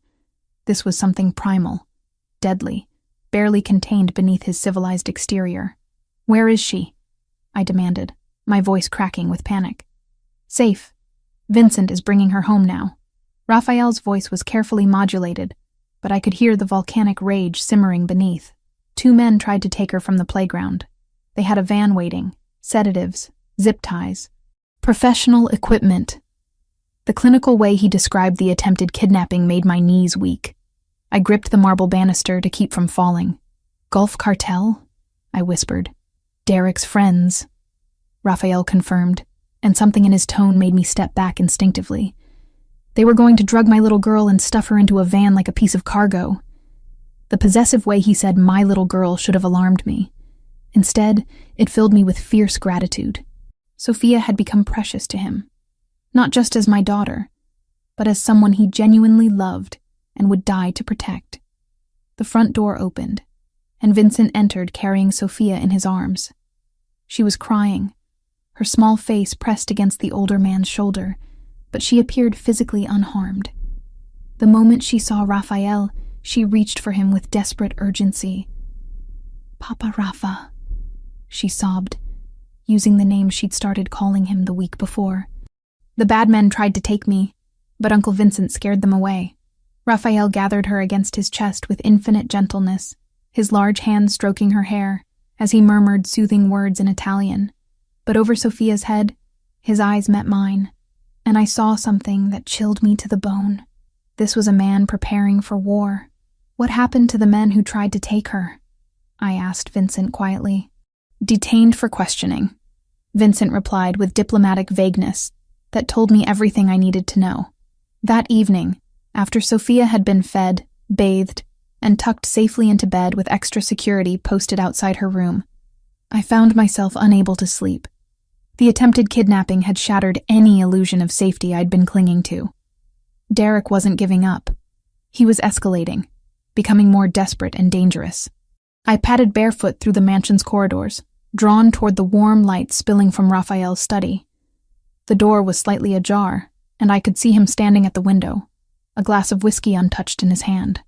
This was something primal, deadly, barely contained beneath his civilized exterior. "Where is she?" I demanded, my voice cracking with panic. "Safe. Vincent is bringing her home now." Raphael's voice was carefully modulated, but I could hear the volcanic rage simmering beneath. 2 men tried to take her from the playground. They had a van waiting, sedatives, zip ties, professional equipment. The clinical way he described the attempted kidnapping made my knees weak. I gripped the marble banister to keep from falling. "Gulf Cartel?" I whispered. "Derek's friends," Raphael confirmed, and something in his tone made me step back instinctively. "They were going to drug my little girl and stuff her into a van like a piece of cargo." The possessive way he said "my little girl" should have alarmed me. Instead, it filled me with fierce gratitude. Sophia had become precious to him, not just as my daughter, but as someone he genuinely loved and would die to protect. The front door opened, and Vincent entered carrying Sophia in his arms. She was crying, her small face pressed against the older man's shoulder, but she appeared physically unharmed. The moment she saw Raphael, she reached for him with desperate urgency. "Papa Rafa," she sobbed, using the name she'd started calling him the week before. "The bad men tried to take me, but Uncle Vincent scared them away." Raphael gathered her against his chest with infinite gentleness, his large hand stroking her hair, as he murmured soothing words in Italian. But over Sophia's head, his eyes met mine, and I saw something that chilled me to the bone. This was a man preparing for war. "What happened to the men who tried to take her?" I asked Vincent quietly. "Detained for questioning," Vincent replied with diplomatic vagueness that told me everything I needed to know. That evening, after Sophia had been fed, bathed, and tucked safely into bed with extra security posted outside her room, I found myself unable to sleep. The attempted kidnapping had shattered any illusion of safety I'd been clinging to. Derek wasn't giving up. He was escalating, becoming more desperate and dangerous. I padded barefoot through the mansion's corridors, drawn toward the warm light spilling from Raphael's study. The door was slightly ajar, and I could see him standing at the window, a glass of whiskey untouched in his hand.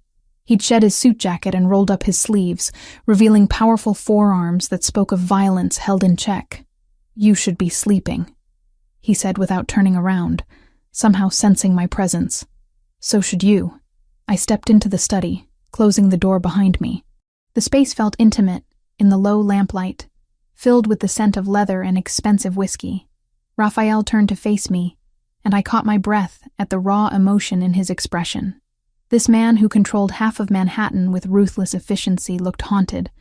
He'd shed his suit jacket and rolled up his sleeves, revealing powerful forearms that spoke of violence held in check. "You should be sleeping," he said without turning around, somehow sensing my presence. "So should you." I stepped into the study, closing the door behind me. The space felt intimate in the low lamplight, filled with the scent of leather and expensive whiskey. Raphael turned to face me, and I caught my breath at the raw emotion in his expression. This man who controlled half of Manhattan with ruthless efficiency looked haunted,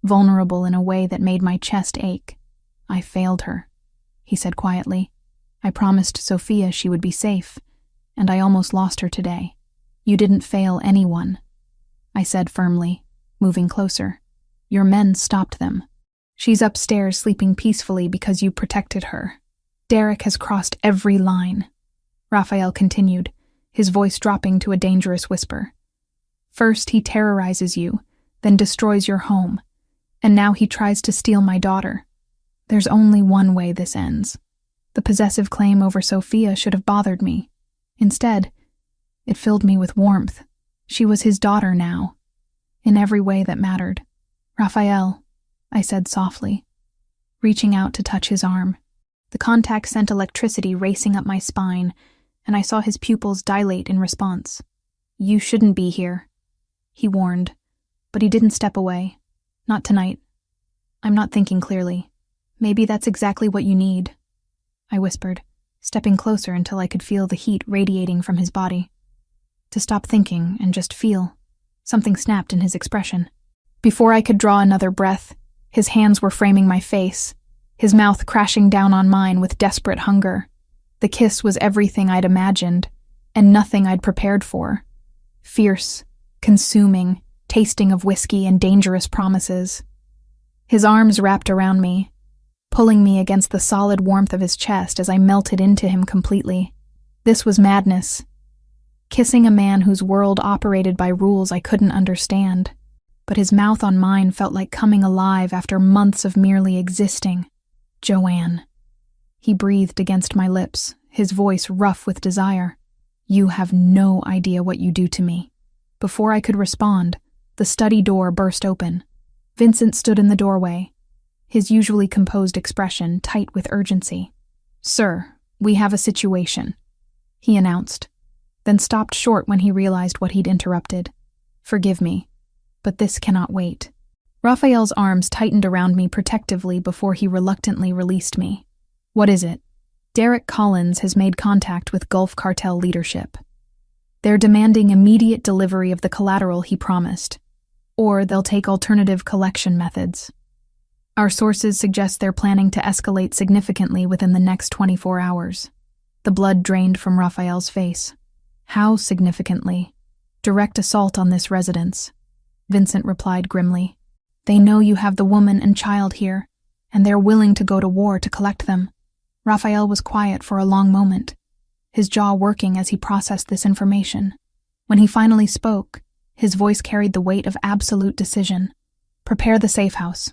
vulnerable in a way that made my chest ache. "I failed her," he said quietly. "I promised Sophia she would be safe, and I almost lost her today." "You didn't fail anyone," I said firmly, moving closer. "Your men stopped them. She's upstairs sleeping peacefully because you protected her. Derek has crossed every line," Raphael continued, his voice dropping to a dangerous whisper. "First he terrorizes you, then destroys your home, and now he tries to steal my daughter. There's only one way this ends." The possessive claim over Sophia should have bothered me. Instead, it filled me with warmth. She was his daughter now, in every way that mattered. "Raphael," I said softly, reaching out to touch his arm. The contact sent electricity racing up my spine, and I saw his pupils dilate in response. "You shouldn't be here," he warned, but he didn't step away. "Not tonight. I'm not thinking clearly. Maybe that's exactly what you need," I whispered, stepping closer until I could feel the heat radiating from his body. "To stop thinking and just feel." Something snapped in his expression. Before I could draw another breath, his hands were framing my face, his mouth crashing down on mine with desperate hunger. The kiss was everything I'd imagined, and nothing I'd prepared for. Fierce, consuming, tasting of whiskey and dangerous promises. His arms wrapped around me, pulling me against the solid warmth of his chest as I melted into him completely. This was madness. Kissing a man whose world operated by rules I couldn't understand. But his mouth on mine felt like coming alive after months of merely existing. Joanne. He breathed against my lips, his voice rough with desire. You have no idea what you do to me. Before I could respond, the study door burst open. Vincent stood in the doorway, his usually composed expression tight with urgency. Sir, we have a situation, he announced, then stopped short when he realized what he'd interrupted. Forgive me, but this cannot wait. Raphael's arms tightened around me protectively before he reluctantly released me. What is it? Derek Collins has made contact with Gulf Cartel leadership. They're demanding immediate delivery of the collateral he promised, or they'll take alternative collection methods. Our sources suggest they're planning to escalate significantly within the next 24 hours. The blood drained from Raphael's face. How significantly? Direct assault on this residence, Vincent replied grimly. They know you have the woman and child here, and they're willing to go to war to collect them. Raphael was quiet for a long moment, his jaw working as he processed this information. When he finally spoke, his voice carried the weight of absolute decision. Prepare the safe house.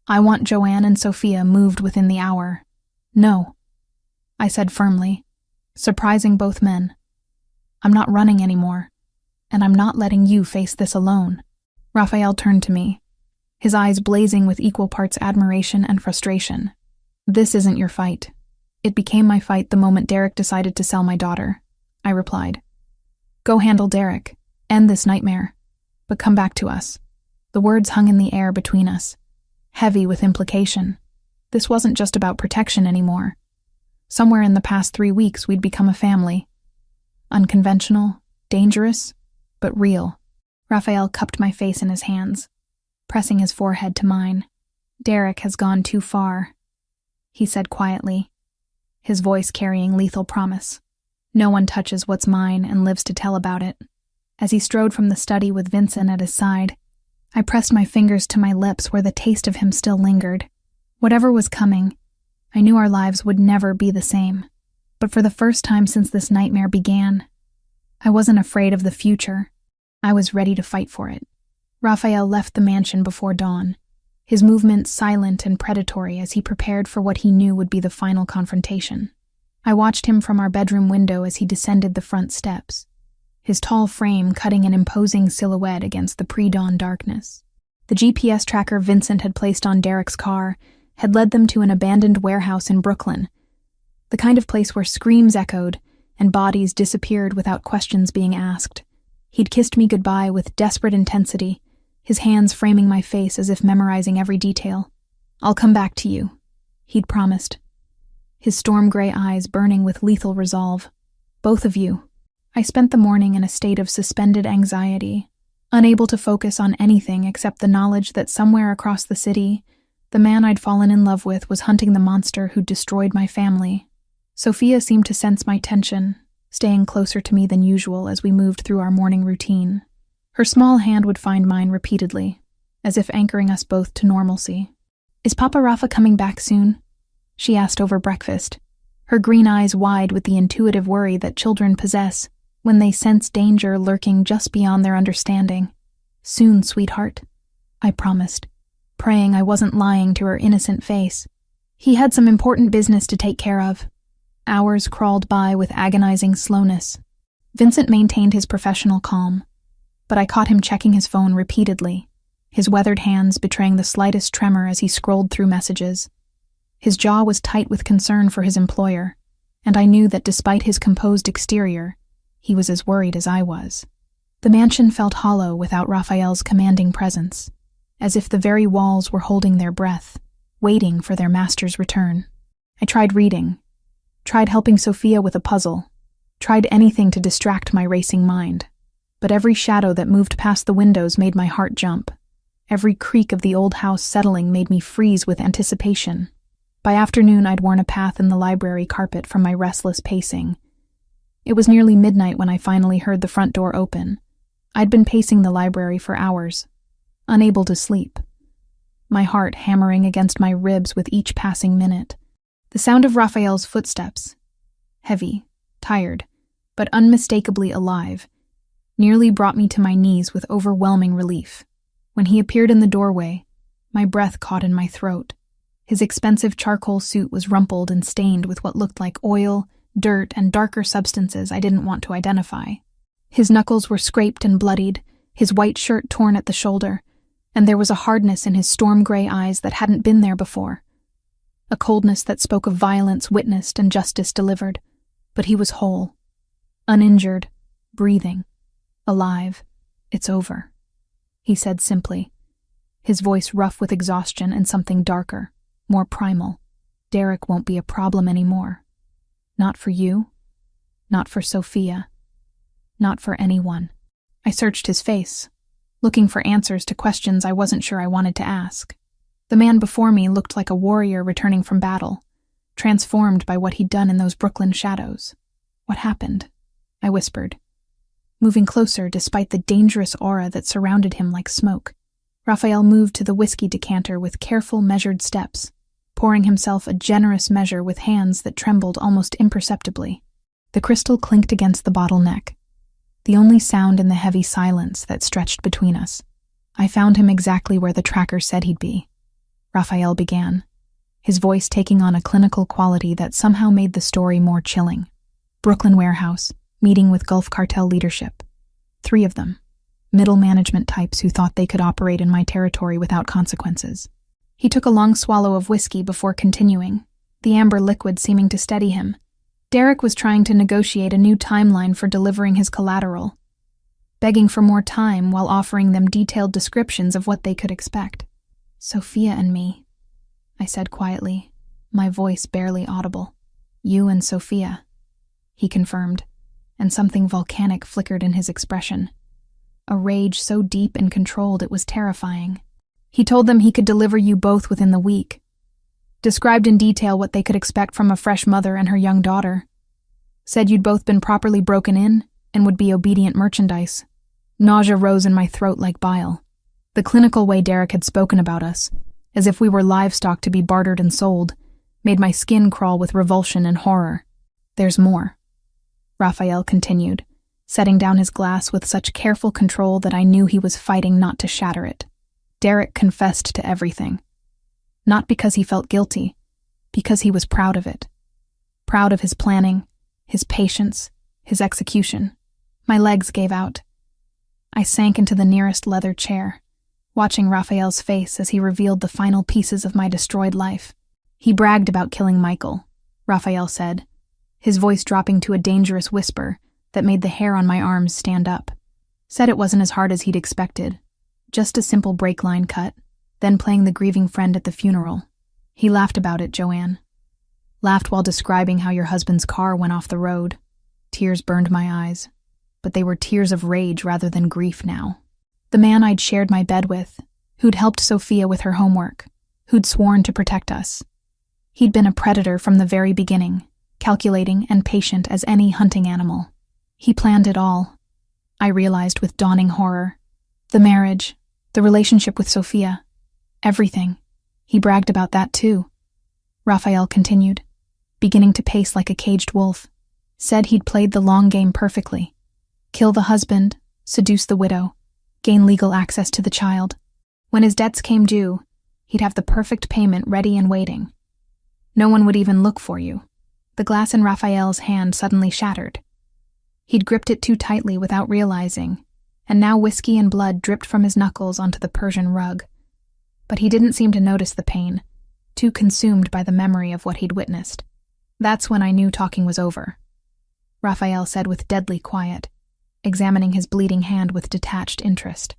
I want Joanne and Sophia moved within the hour. No, I said firmly, surprising both men. I'm not running anymore, and I'm not letting you face this alone. Raphael turned to me, his eyes blazing with equal parts admiration and frustration. This isn't your fight. It became my fight the moment Derek decided to sell my daughter, I replied. Go handle Derek, end this nightmare, but come back to us. The words hung in the air between us, heavy with implication. This wasn't just about protection anymore. Somewhere in the past 3 weeks we'd become a family. Unconventional, dangerous, but real. Raphael cupped my face in his hands, pressing his forehead to mine. Derek has gone too far, he said quietly, his voice carrying lethal promise. No one touches what's mine and lives to tell about it. As he strode from the study with Vincent at his side, I pressed my fingers to my lips where the taste of him still lingered. Whatever was coming, I knew our lives would never be the same. But for the first time since this nightmare began, I wasn't afraid of the future. I was ready to fight for it. Raphael left the mansion before dawn, his movements silent and predatory as he prepared for what he knew would be the final confrontation. I watched him from our bedroom window as he descended the front steps, his tall frame cutting an imposing silhouette against the pre-dawn darkness. The GPS tracker Vincent had placed on Derek's car had led them to an abandoned warehouse in Brooklyn, the kind of place where screams echoed and bodies disappeared without questions being asked. He'd kissed me goodbye with desperate intensity, his hands framing my face as if memorizing every detail. I'll come back to you, he'd promised, his storm-gray eyes burning with lethal resolve. Both of you. I spent the morning in a state of suspended anxiety, unable to focus on anything except the knowledge that somewhere across the city, the man I'd fallen in love with was hunting the monster who'd destroyed my family. Sophia seemed to sense my tension, staying closer to me than usual as we moved through our morning routine. Her small hand would find mine repeatedly, as if anchoring us both to normalcy. Is Papa Rafa coming back soon? She asked over breakfast, her green eyes wide with the intuitive worry that children possess when they sense danger lurking just beyond their understanding. Soon, sweetheart, I promised, praying I wasn't lying to her innocent face. He had some important business to take care of. Hours crawled by with agonizing slowness. Vincent maintained his professional calm, but I caught him checking his phone repeatedly, his weathered hands betraying the slightest tremor as he scrolled through messages. His jaw was tight with concern for his employer, and I knew that despite his composed exterior, he was as worried as I was. The mansion felt hollow without Raphael's commanding presence, as if the very walls were holding their breath, waiting for their master's return. I tried reading, tried helping Sophia with a puzzle, tried anything to distract my racing mind, but every shadow that moved past the windows made my heart jump. Every creak of the old house settling made me freeze with anticipation. By afternoon, I'd worn a path in the library carpet from my restless pacing. It was nearly midnight when I finally heard the front door open. I'd been pacing the library for hours, unable to sleep, my heart hammering against my ribs with each passing minute. The sound of Raphael's footsteps, heavy, tired, but unmistakably alive, nearly brought me to my knees with overwhelming relief. When he appeared in the doorway, my breath caught in my throat. His expensive charcoal suit was rumpled and stained with what looked like oil, dirt, and darker substances I didn't want to identify. His knuckles were scraped and bloodied, his white shirt torn at the shoulder, and there was a hardness in his storm-gray eyes that hadn't been there before. A coldness that spoke of violence witnessed and justice delivered. But he was whole, uninjured, breathing, alive. "It's over," he said simply, his voice rough with exhaustion and something darker, more primal. "Derek won't be a problem anymore. Not for you, not for Sophia, not for anyone." I searched his face, looking for answers to questions I wasn't sure I wanted to ask. The man before me looked like a warrior returning from battle, transformed by what he'd done in those Brooklyn shadows. "What happened?" I whispered, moving closer despite the dangerous aura that surrounded him like smoke. Raphael moved to the whiskey decanter with careful, measured steps, pouring himself a generous measure with hands that trembled almost imperceptibly. The crystal clinked against the bottle neck, the only sound in the heavy silence that stretched between us. "I found him exactly where the tracker said he'd be," Raphael began, his voice taking on a clinical quality that somehow made the story more chilling. "Brooklyn warehouse, meeting with Gulf Cartel leadership. 3 of them, middle management types who thought they could operate in my territory without consequences." He took a long swallow of whiskey before continuing, the amber liquid seeming to steady him. Derek was trying to negotiate a new timeline for delivering his collateral, begging for more time while offering them detailed descriptions of what they could expect. "Sophia and me," I said quietly, my voice barely audible. "You and Sophia," he confirmed, and something volcanic flickered in his expression. A rage so deep and controlled it was terrifying. He told them he could deliver you both within the week, described in detail what they could expect from a fresh mother and her young daughter, said you'd both been properly broken in and would be obedient merchandise. Nausea rose in my throat like bile. The clinical way Derek had spoken about us, as if we were livestock to be bartered and sold, made my skin crawl with revulsion and horror. "There's more," Raphael continued, setting down his glass with such careful control that I knew he was fighting not to shatter it. "Derek confessed to everything. Not because he felt guilty, because he was proud of it. Proud of his planning, his patience, his execution." My legs gave out. I sank into the nearest leather chair, watching Raphael's face as he revealed the final pieces of my destroyed life. "He bragged about killing Michael," Raphael said, his voice dropping to a dangerous whisper that made the hair on my arms stand up. Said it wasn't as hard as he'd expected. Just a simple break line cut, then playing the grieving friend at the funeral. He laughed about it, Joanne. Laughed while describing how your husband's car went off the road. Tears burned my eyes, but they were tears of rage rather than grief now. The man I'd shared my bed with, who'd helped Sophia with her homework, who'd sworn to protect us. He'd been a predator from the very beginning, calculating and patient as any hunting animal. He planned it all, I realized with dawning horror. The marriage, the relationship with Sophia, everything. He bragged about that too. Raphael continued, beginning to pace like a caged wolf. Said he'd played the long game perfectly. Kill the husband, seduce the widow, gain legal access to the child. When his debts came due, he'd have the perfect payment ready and waiting. No one would even look for you. The glass in Raphael's hand suddenly shattered. He'd gripped it too tightly without realizing, and now whiskey and blood dripped from his knuckles onto the Persian rug. But he didn't seem to notice the pain, too consumed by the memory of what he'd witnessed. That's when I knew talking was over, Raphael said with deadly quiet, examining his bleeding hand with detached interest.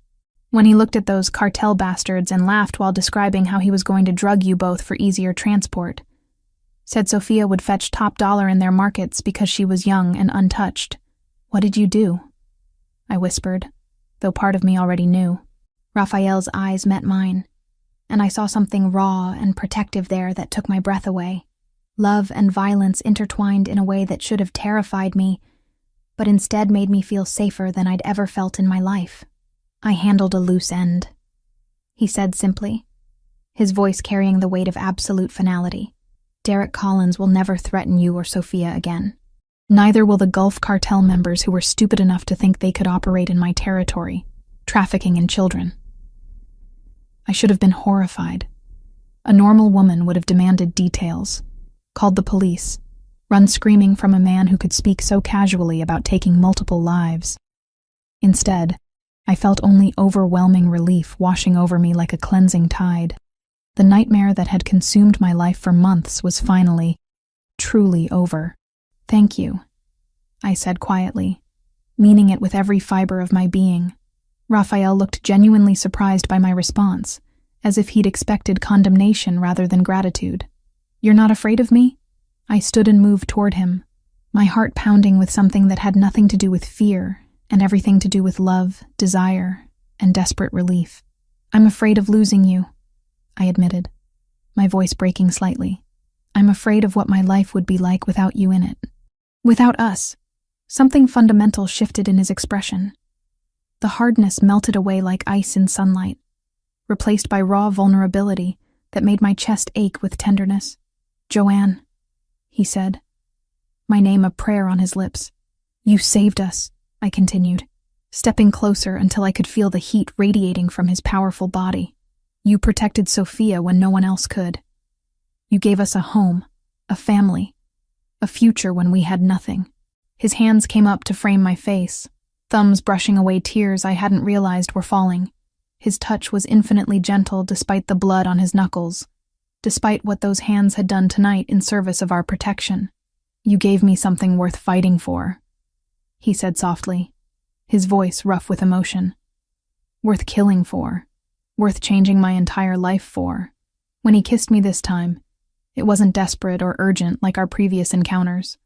When he looked at those cartel bastards and laughed while describing how he was going to drug you both for easier transport. Said Sophia would fetch top dollar in their markets because she was young and untouched. What did you do? I whispered, though part of me already knew. Raphael's eyes met mine, and I saw something raw and protective there that took my breath away. Love and violence intertwined in a way that should have terrified me, but instead made me feel safer than I'd ever felt in my life. "I handled a loose end," he said simply, his voice carrying the weight of absolute finality. "Derek Collins will never threaten you or Sophia again. Neither will the Gulf Cartel members who were stupid enough to think they could operate in my territory, trafficking in children." I should have been horrified. A normal woman would have demanded details, called the police, run screaming from a man who could speak so casually about taking multiple lives. Instead, I felt only overwhelming relief washing over me like a cleansing tide. The nightmare that had consumed my life for months was finally, truly over. "Thank you," I said quietly, meaning it with every fiber of my being. Raphael looked genuinely surprised by my response, as if he'd expected condemnation rather than gratitude. "You're not afraid of me?" I stood and moved toward him, my heart pounding with something that had nothing to do with fear and everything to do with love, desire, and desperate relief. "I'm afraid of losing you," I admitted, my voice breaking slightly. "I'm afraid of what my life would be like without you in it. Without us." Something fundamental shifted in his expression. The hardness melted away like ice in sunlight, replaced by raw vulnerability that made my chest ache with tenderness. "Joanne," he said, my name a prayer on his lips. "You saved us," I continued, stepping closer until I could feel the heat radiating from his powerful body. "You protected Sophia when no one else could. You gave us a home, a family, a future when we had nothing." His hands came up to frame my face, thumbs brushing away tears I hadn't realized were falling. His touch was infinitely gentle despite the blood on his knuckles, despite what those hands had done tonight in service of our protection. "You gave me something worth fighting for," he said softly, his voice rough with emotion. "Worth killing for, worth changing my entire life for." When he kissed me this time, it wasn't desperate or urgent like our previous encounters.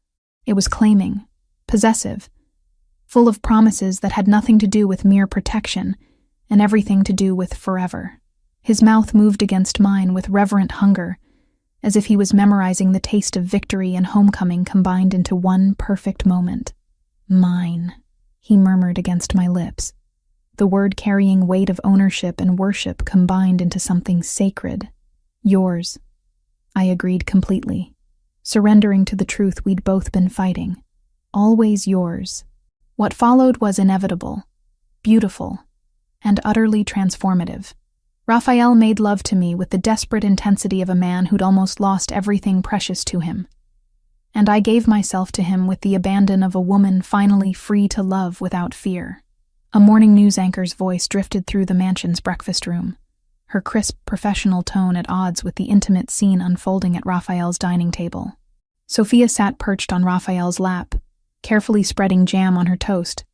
It was claiming, possessive, full of promises that had nothing to do with mere protection and everything to do with forever. His mouth moved against mine with reverent hunger, as if he was memorizing the taste of victory and homecoming combined into one perfect moment. "Mine," he murmured against my lips, the word carrying weight of ownership and worship combined into something sacred. "Yours," I agreed completely, surrendering to the truth we'd both been fighting. "Always yours." What followed was inevitable, beautiful, and utterly transformative. Raphael made love to me with the desperate intensity of a man who'd almost lost everything precious to him. And I gave myself to him with the abandon of a woman finally free to love without fear. A morning news anchor's voice drifted through the mansion's breakfast room, her crisp, professional tone at odds with the intimate scene unfolding at Raphael's dining table. Sophia sat perched on Raphael's lap, carefully spreading jam on her toast,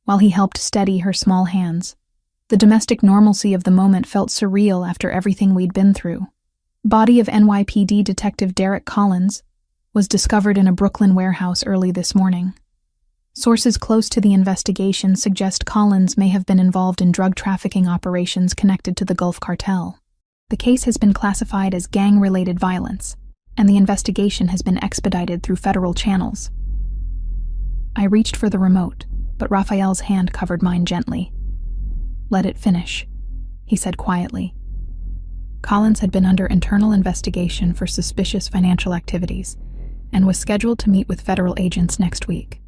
while he helped steady her small hands. The domestic normalcy of the moment felt surreal after everything we'd been through. Body of NYPD Detective Derek Collins was discovered in a Brooklyn warehouse early this morning. Sources close to the investigation suggest Collins may have been involved in drug trafficking operations connected to the Gulf Cartel. The case has been classified as gang-related violence, and the investigation has been expedited through federal channels. I reached for the remote, but Raphael's hand covered mine gently. "Let it finish," he said quietly. Collins had been under internal investigation for suspicious financial activities and was scheduled to meet with federal agents next week.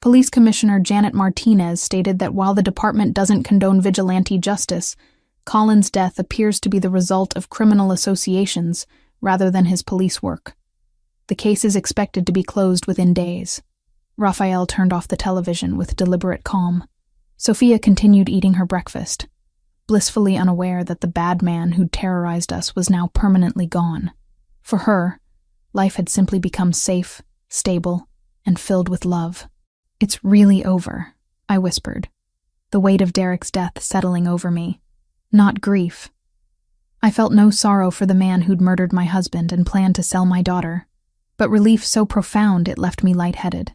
Police Commissioner Janet Martinez stated that while the department doesn't condone vigilante justice, Collins' death appears to be the result of criminal associations rather than his police work. The case is expected to be closed within days. Raphael turned off the television with deliberate calm. Sophia continued eating her breakfast, blissfully unaware that the bad man who'd terrorized us was now permanently gone. For her, life had simply become safe, stable, and filled with love. "It's really over," I whispered, the weight of Derek's death settling over me. Not grief. I felt no sorrow for the man who'd murdered my husband and planned to sell my daughter, but relief so profound it left me lightheaded.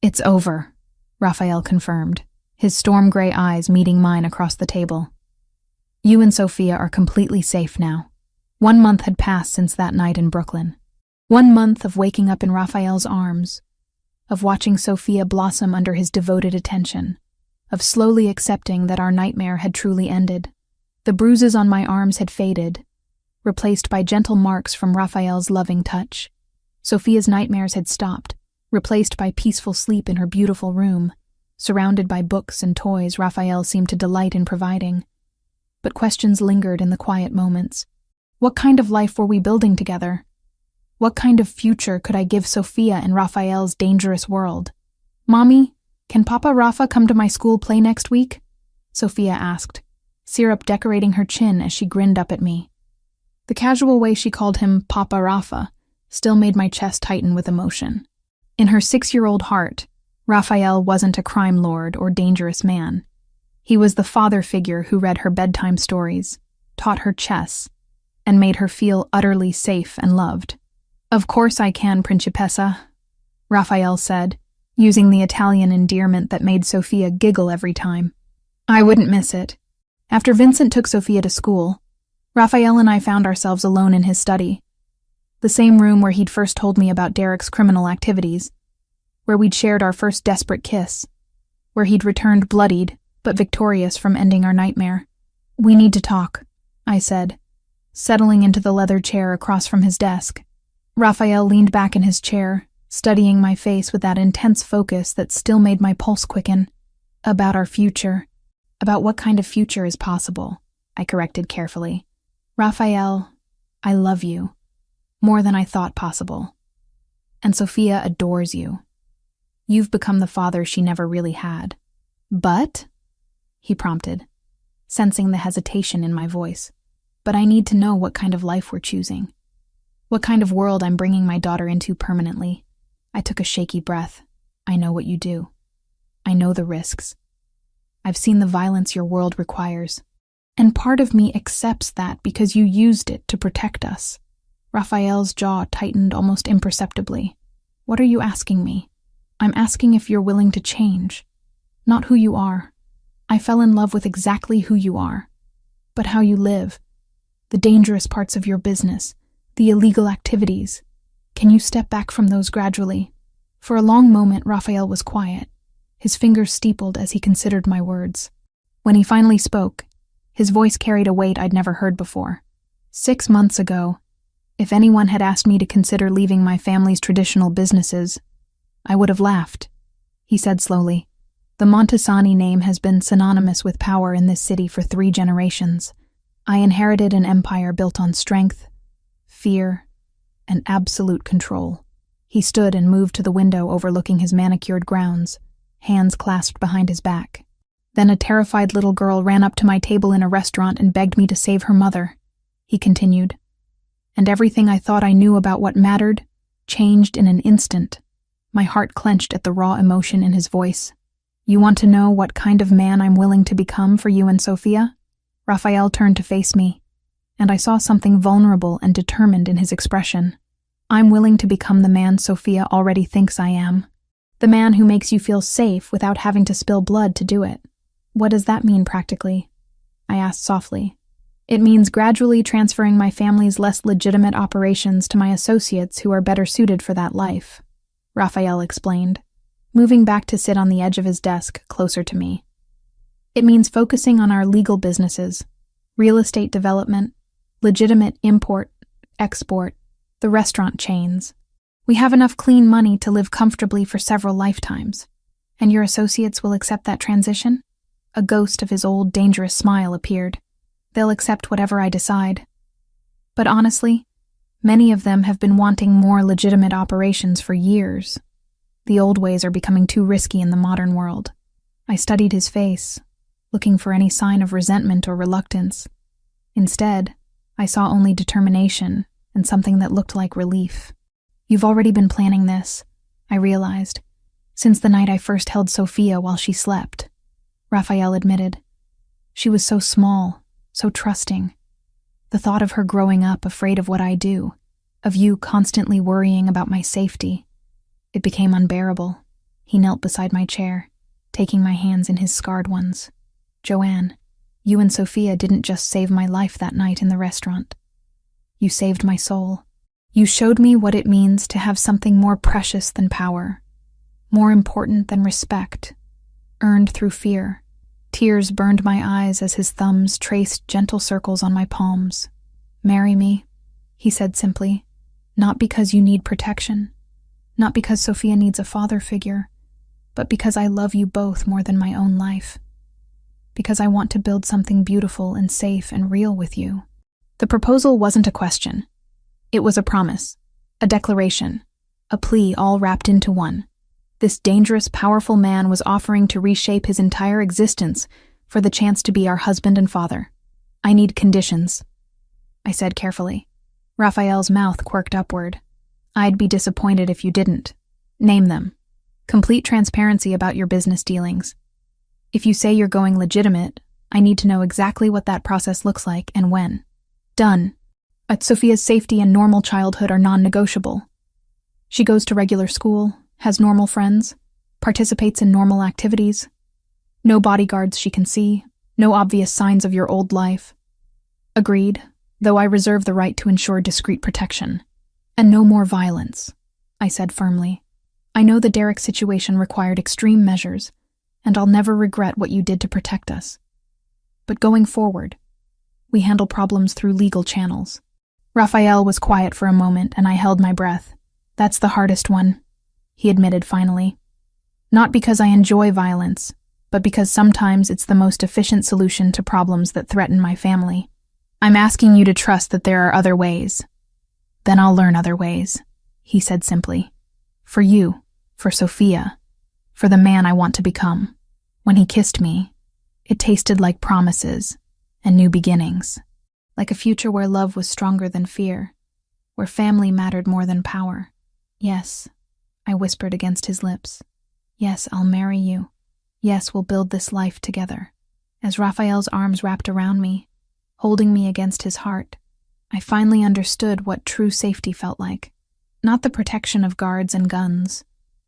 "It's over," Raphael confirmed, his storm gray eyes meeting mine across the table. You and Sophia are completely safe now. 1 month had passed since that night in Brooklyn. 1 month of waking up in Raphael's arms, of watching Sophia blossom under his devoted attention, of slowly accepting that our nightmare had truly ended. The bruises on my arms had faded, replaced by gentle marks from Raphael's loving touch. Sophia's nightmares had stopped, replaced by peaceful sleep in her beautiful room. Surrounded by books and toys Raphael seemed to delight in providing. But questions lingered in the quiet moments. What kind of life were we building together? What kind of future could I give Sophia in Raphael's dangerous world? "Mommy, can Papa Rafa come to my school play next week?" Sophia asked, syrup decorating her chin as she grinned up at me. The casual way she called him Papa Rafa still made my chest tighten with emotion. In her 6-year-old heart, Raphael wasn't a crime lord or dangerous man. He was the father figure who read her bedtime stories, taught her chess, and made her feel utterly safe and loved. "Of course I can, Principessa," Raphael said, using the Italian endearment that made Sophia giggle every time. I wouldn't miss it. After Vincent took Sophia to school, Raphael and I found ourselves alone in his study. The same room where he'd first told me about Derek's criminal activities, where we'd shared our first desperate kiss, where he'd returned bloodied but victorious from ending our nightmare. "We need to talk," I said, settling into the leather chair across from his desk. Raphael leaned back in his chair, studying my face with that intense focus that still made my pulse quicken. "About our future. About what kind of future is possible," I corrected carefully. "Raphael, I love you. More than I thought possible. And Sophia adores you. You've become the father she never really had." "But?" he prompted, sensing the hesitation in my voice. "But I need to know what kind of life we're choosing. What kind of world I'm bringing my daughter into permanently." I took a shaky breath. "I know what you do. I know the risks. I've seen the violence your world requires. And part of me accepts that because you used it to protect us." Raphael's jaw tightened almost imperceptibly. "What are you asking me?" "I'm asking if you're willing to change. Not who you are. I fell in love with exactly who you are. But how you live. The dangerous parts of your business. The illegal activities. Can you step back from those gradually?" For a long moment, Raphael was quiet, his fingers steepled as he considered my words. When he finally spoke, his voice carried a weight I'd never heard before. 6 months ago, if anyone had asked me to consider leaving my family's traditional businesses, I would have laughed. He said slowly, "The Montesani name has been synonymous with power in this city for 3 generations. I inherited an empire built on strength, fear, and absolute control." He stood and moved to the window overlooking his manicured grounds, hands clasped behind his back. "Then a terrified little girl ran up to my table in a restaurant and begged me to save her mother," he continued. "And everything I thought I knew about what mattered changed in an instant." My heart clenched at the raw emotion in his voice. "You want to know what kind of man I'm willing to become for you and Sophia?" Raphael turned to face me, and I saw something vulnerable and determined in his expression. "I'm willing to become the man Sophia already thinks I am. The man who makes you feel safe without having to spill blood to do it." "What does that mean practically?" I asked softly. "It means gradually transferring my family's less legitimate operations to my associates who are better suited for that life," Raphael explained, moving back to sit on the edge of his desk closer to me. "It means focusing on our legal businesses, real estate development, legitimate import, export, the restaurant chains. We have enough clean money to live comfortably for several lifetimes. And your associates will accept that transition?" A ghost of his old dangerous smile appeared. "They'll accept whatever I decide. But honestly, many of them have been wanting more legitimate operations for years. The old ways are becoming too risky in the modern world." I studied his face, looking for any sign of resentment or reluctance. Instead, I saw only determination and something that looked like relief. "You've already been planning this," I realized, "since the night I first held Sophia while she slept," Raphael admitted. "She was so small, so trusting. The thought of her growing up afraid of what I do, of you constantly worrying about my safety, it became unbearable." He knelt beside my chair, taking my hands in his scarred ones. "Joanne, you and Sophia didn't just save my life that night in the restaurant. You saved my soul. You showed me what it means to have something more precious than power, more important than respect, earned through fear." Tears burned my eyes as his thumbs traced gentle circles on my palms. "Marry me," he said simply, "not because you need protection, not because Sophia needs a father figure, but because I love you both more than my own life. Because I want to build something beautiful and safe and real with you." The proposal wasn't a question. It was a promise, a declaration, a plea all wrapped into one. This dangerous, powerful man was offering to reshape his entire existence for the chance to be our husband and father. "I need conditions," I said carefully. Raphael's mouth quirked upward. "I'd be disappointed if you didn't. Name them. Complete transparency about your business dealings. If you say you're going legitimate, I need to know exactly what that process looks like and when." "Done. Sophia's safety and normal childhood are non-negotiable. She goes to regular school, has normal friends, participates in normal activities. No bodyguards she can see, no obvious signs of your old life." "Agreed, though I reserve the right to ensure discreet protection. And no more violence," I said firmly. "I know the Derek situation required extreme measures, and I'll never regret what you did to protect us. But going forward, we handle problems through legal channels." Raphael was quiet for a moment, and I held my breath. "That's the hardest one," he admitted finally. "Not because I enjoy violence, but because sometimes it's the most efficient solution to problems that threaten my family. I'm asking you to trust that there are other ways." "Then I'll learn other ways," he said simply. "For you, for Sophia, for the man I want to become." When he kissed me, it tasted like promises and new beginnings, like a future where love was stronger than fear, where family mattered more than power. "Yes," I whispered against his lips. "Yes, I'll marry you. Yes, we'll build this life together." As Raphael's arms wrapped around me, holding me against his heart, I finally understood what true safety felt like. Not the protection of guards and guns,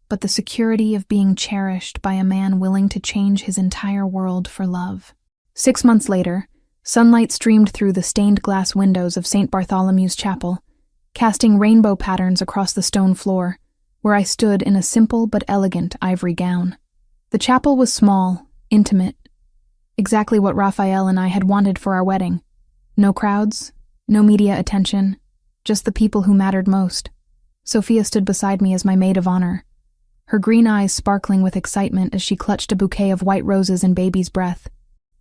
but the security of being cherished by a man willing to change his entire world for love. 6 months later, sunlight streamed through the stained glass windows of St. Bartholomew's Chapel, casting rainbow patterns across the stone floor, where I stood in a simple but elegant ivory gown. The chapel was small, intimate, exactly what Raphael and I had wanted for our wedding. No crowds, no media attention, just the people who mattered most. Sophia stood beside me as my maid of honor, her green eyes sparkling with excitement as she clutched a bouquet of white roses and baby's breath.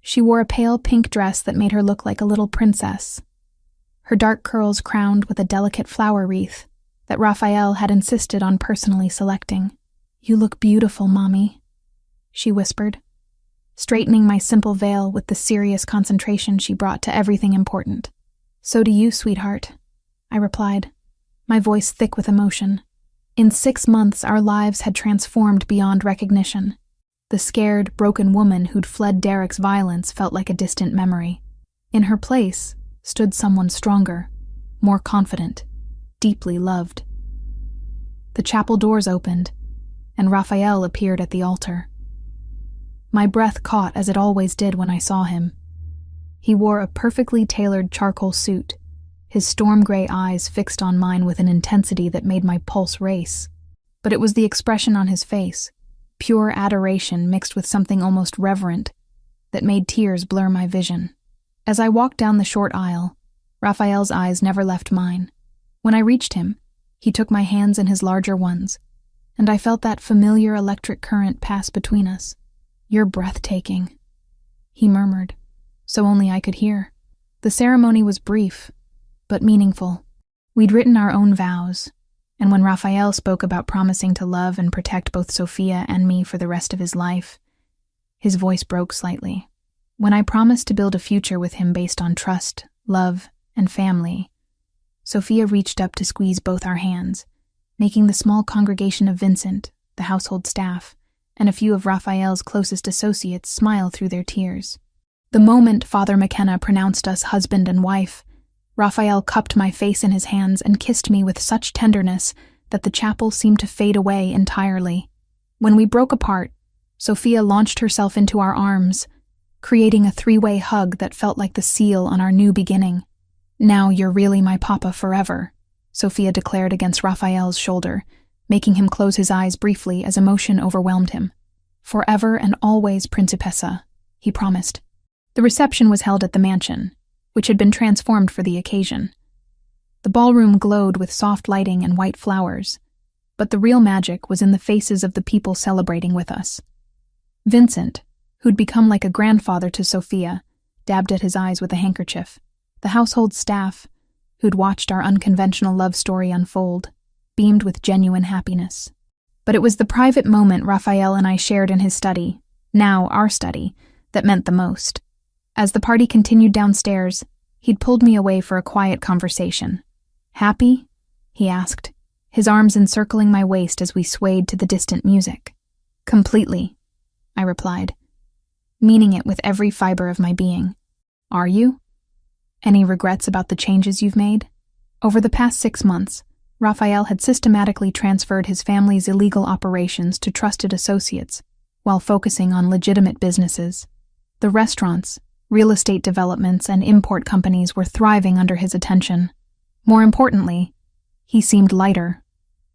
She wore a pale pink dress that made her look like a little princess, her dark curls crowned with a delicate flower wreath that Raphael had insisted on personally selecting. "You look beautiful, Mommy," she whispered, straightening my simple veil with the serious concentration she brought to everything important. "So do you, sweetheart," I replied, my voice thick with emotion. In 6 months, our lives had transformed beyond recognition. The scared, broken woman who'd fled Derek's violence felt like a distant memory. In her place stood someone stronger, more confident, deeply loved. The chapel doors opened, and Raphael appeared at the altar. My breath caught as it always did when I saw him. He wore a perfectly tailored charcoal suit, his storm gray eyes fixed on mine with an intensity that made my pulse race. But it was the expression on his face, pure adoration mixed with something almost reverent, that made tears blur my vision. As I walked down the short aisle, Raphael's eyes never left mine. When I reached him, he took my hands in his larger ones, and I felt that familiar electric current pass between us. "You're breathtaking," he murmured, so only I could hear. The ceremony was brief, but meaningful. We'd written our own vows, and when Raphael spoke about promising to love and protect both Sophia and me for the rest of his life, his voice broke slightly. When I promised to build a future with him based on trust, love, and family, Sophia reached up to squeeze both our hands, making the small congregation of Vincent, the household staff, and a few of Raphael's closest associates smile through their tears. The moment Father McKenna pronounced us husband and wife, Raphael cupped my face in his hands and kissed me with such tenderness that the chapel seemed to fade away entirely. When we broke apart, Sophia launched herself into our arms, creating a three-way hug that felt like the seal on our new beginning. "Now you're really my papa forever," Sophia declared against Raphael's shoulder, making him close his eyes briefly as emotion overwhelmed him. "Forever and always, Principessa," he promised. The reception was held at the mansion, which had been transformed for the occasion. The ballroom glowed with soft lighting and white flowers, but the real magic was in the faces of the people celebrating with us. Vincent, who'd become like a grandfather to Sophia, dabbed at his eyes with a handkerchief. The household staff, who'd watched our unconventional love story unfold, beamed with genuine happiness. But it was the private moment Raphael and I shared in his study, now our study, that meant the most. As the party continued downstairs, he'd pulled me away for a quiet conversation. "Happy?" he asked, his arms encircling my waist as we swayed to the distant music. "Completely," I replied, meaning it with every fiber of my being. "Are you? Any regrets about the changes you've made?" Over the past 6 months, Raphael had systematically transferred his family's illegal operations to trusted associates, while focusing on legitimate businesses. The restaurants, real estate developments, and import companies were thriving under his attention. More importantly, he seemed lighter,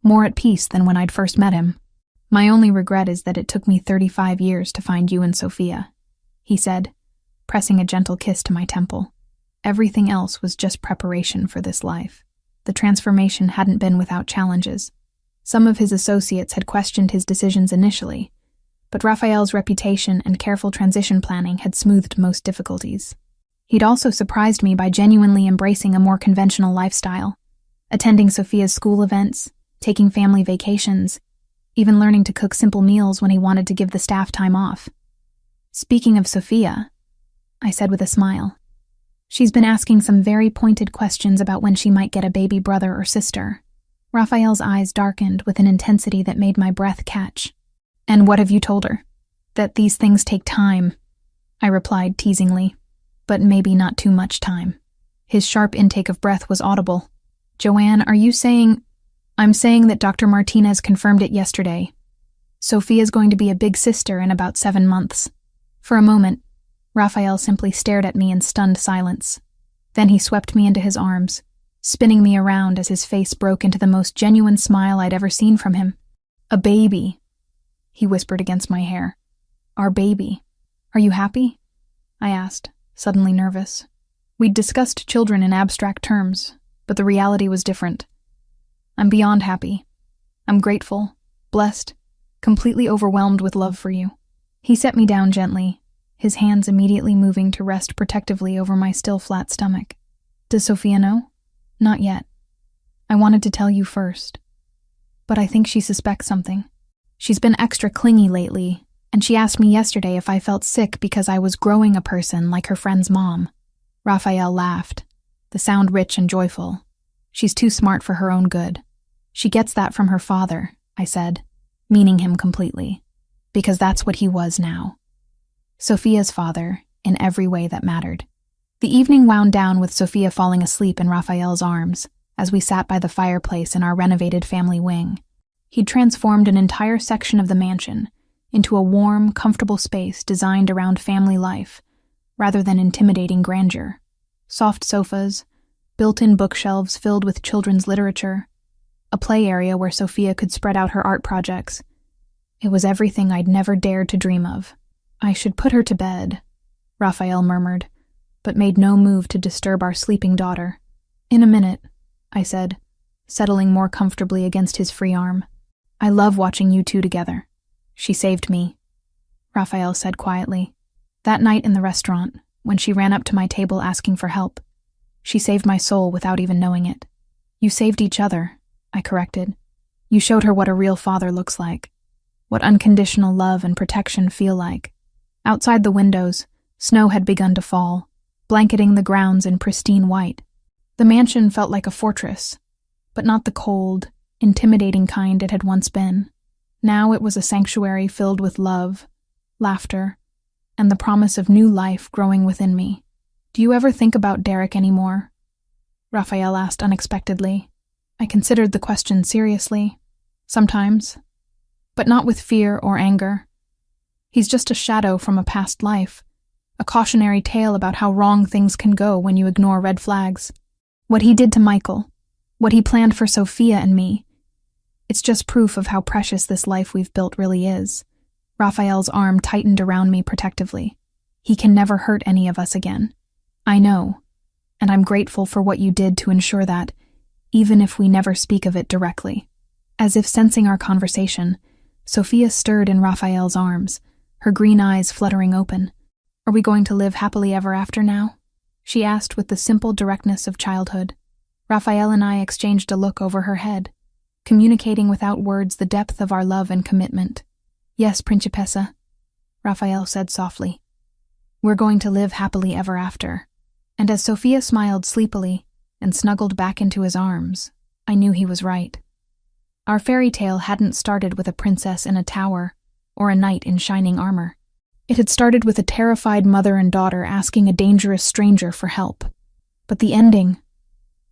more at peace than when I'd first met him. "My only regret is that it took me 35 years to find you and Sophia," he said, pressing a gentle kiss to my temple. Everything else was just preparation for this life. The transformation hadn't been without challenges. Some of his associates had questioned his decisions initially, but Raphael's reputation and careful transition planning had smoothed most difficulties. He'd also surprised me by genuinely embracing a more conventional lifestyle, attending Sophia's school events, taking family vacations, even learning to cook simple meals when he wanted to give the staff time off. "Speaking of Sophia," I said with a smile, "she's been asking some very pointed questions about when she might get a baby brother or sister." Raphael's eyes darkened with an intensity that made my breath catch. "And what have you told her?" "That these things take time," I replied teasingly, "but maybe not too much time." His sharp intake of breath was audible. "Joanne, are you saying—" "I'm saying that Dr. Martinez confirmed it yesterday. Sophia's going to be a big sister in about 7 months." For a moment, Raphael simply stared at me in stunned silence. Then he swept me into his arms, spinning me around as his face broke into the most genuine smile I'd ever seen from him. "A baby," he whispered against my hair. "Our baby. Are you happy?" I asked, suddenly nervous. We'd discussed children in abstract terms, but the reality was different. "I'm beyond happy. I'm grateful, blessed, completely overwhelmed with love for you." He set me down gently, his hands immediately moving to rest protectively over my still flat stomach. "Does Sophia know?" "Not yet. I wanted to tell you first. But I think she suspects something. She's been extra clingy lately, and she asked me yesterday if I felt sick because I was growing a person like her friend's mom." Raphael laughed, the sound rich and joyful. "She's too smart for her own good. She gets that from her father," I said, meaning him completely, because that's what he was now. Sophia's father, in every way that mattered. The evening wound down with Sophia falling asleep in Raphael's arms, as we sat by the fireplace in our renovated family wing. He'd transformed an entire section of the mansion into a warm, comfortable space designed around family life, rather than intimidating grandeur. Soft sofas, built-in bookshelves filled with children's literature, a play area where Sophia could spread out her art projects. It was everything I'd never dared to dream of. "I should put her to bed," Raphael murmured, but made no move to disturb our sleeping daughter. "In a minute," I said, settling more comfortably against his free arm. "I love watching you two together." "She saved me," Raphael said quietly. "That night in the restaurant, when she ran up to my table asking for help, she saved my soul without even knowing it." "You saved each other," I corrected. "You showed her what a real father looks like, what unconditional love and protection feel like." Outside the windows, snow had begun to fall, blanketing the grounds in pristine white. The mansion felt like a fortress, but not the cold, intimidating kind it had once been. Now it was a sanctuary filled with love, laughter, and the promise of new life growing within me. "Do you ever think about Derek anymore?" Raphael asked unexpectedly. I considered the question seriously. "Sometimes, but not with fear or anger. He's just a shadow from a past life, a cautionary tale about how wrong things can go when you ignore red flags. What he did to Michael, what he planned for Sophia and me, it's just proof of how precious this life we've built really is. Raphael's arm tightened around me protectively. He can never hurt any of us again. I know, and I'm grateful for what you did to ensure that, even if we never speak of it directly. As if sensing our conversation, Sophia stirred in Raphael's arms, her green eyes fluttering open. Are we going to live happily ever after now? She asked with the simple directness of childhood. Raphael and I exchanged a look over her head, communicating without words the depth of our love and commitment. Yes, Principessa, Raphael said softly. We're going to live happily ever after. And as Sophia smiled sleepily and snuggled back into his arms, I knew he was right. Our fairy tale hadn't started with a princess in a tower or a knight in shining armor. It had started with a terrified mother and daughter asking a dangerous stranger for help. But the ending,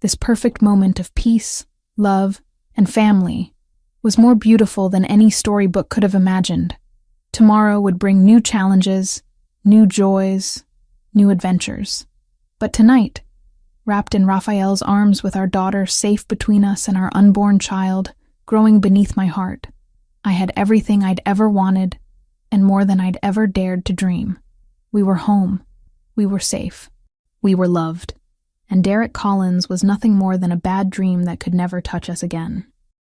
this perfect moment of peace, love, and family, was more beautiful than any storybook could have imagined. Tomorrow would bring new challenges, new joys, new adventures. But tonight, wrapped in Raphael's arms with our daughter safe between us and our unborn child growing beneath my heart, I had everything I'd ever wanted and more than I'd ever dared to dream. We were home. We were safe. We were loved. And Derek Collins was nothing more than a bad dream that could never touch us again.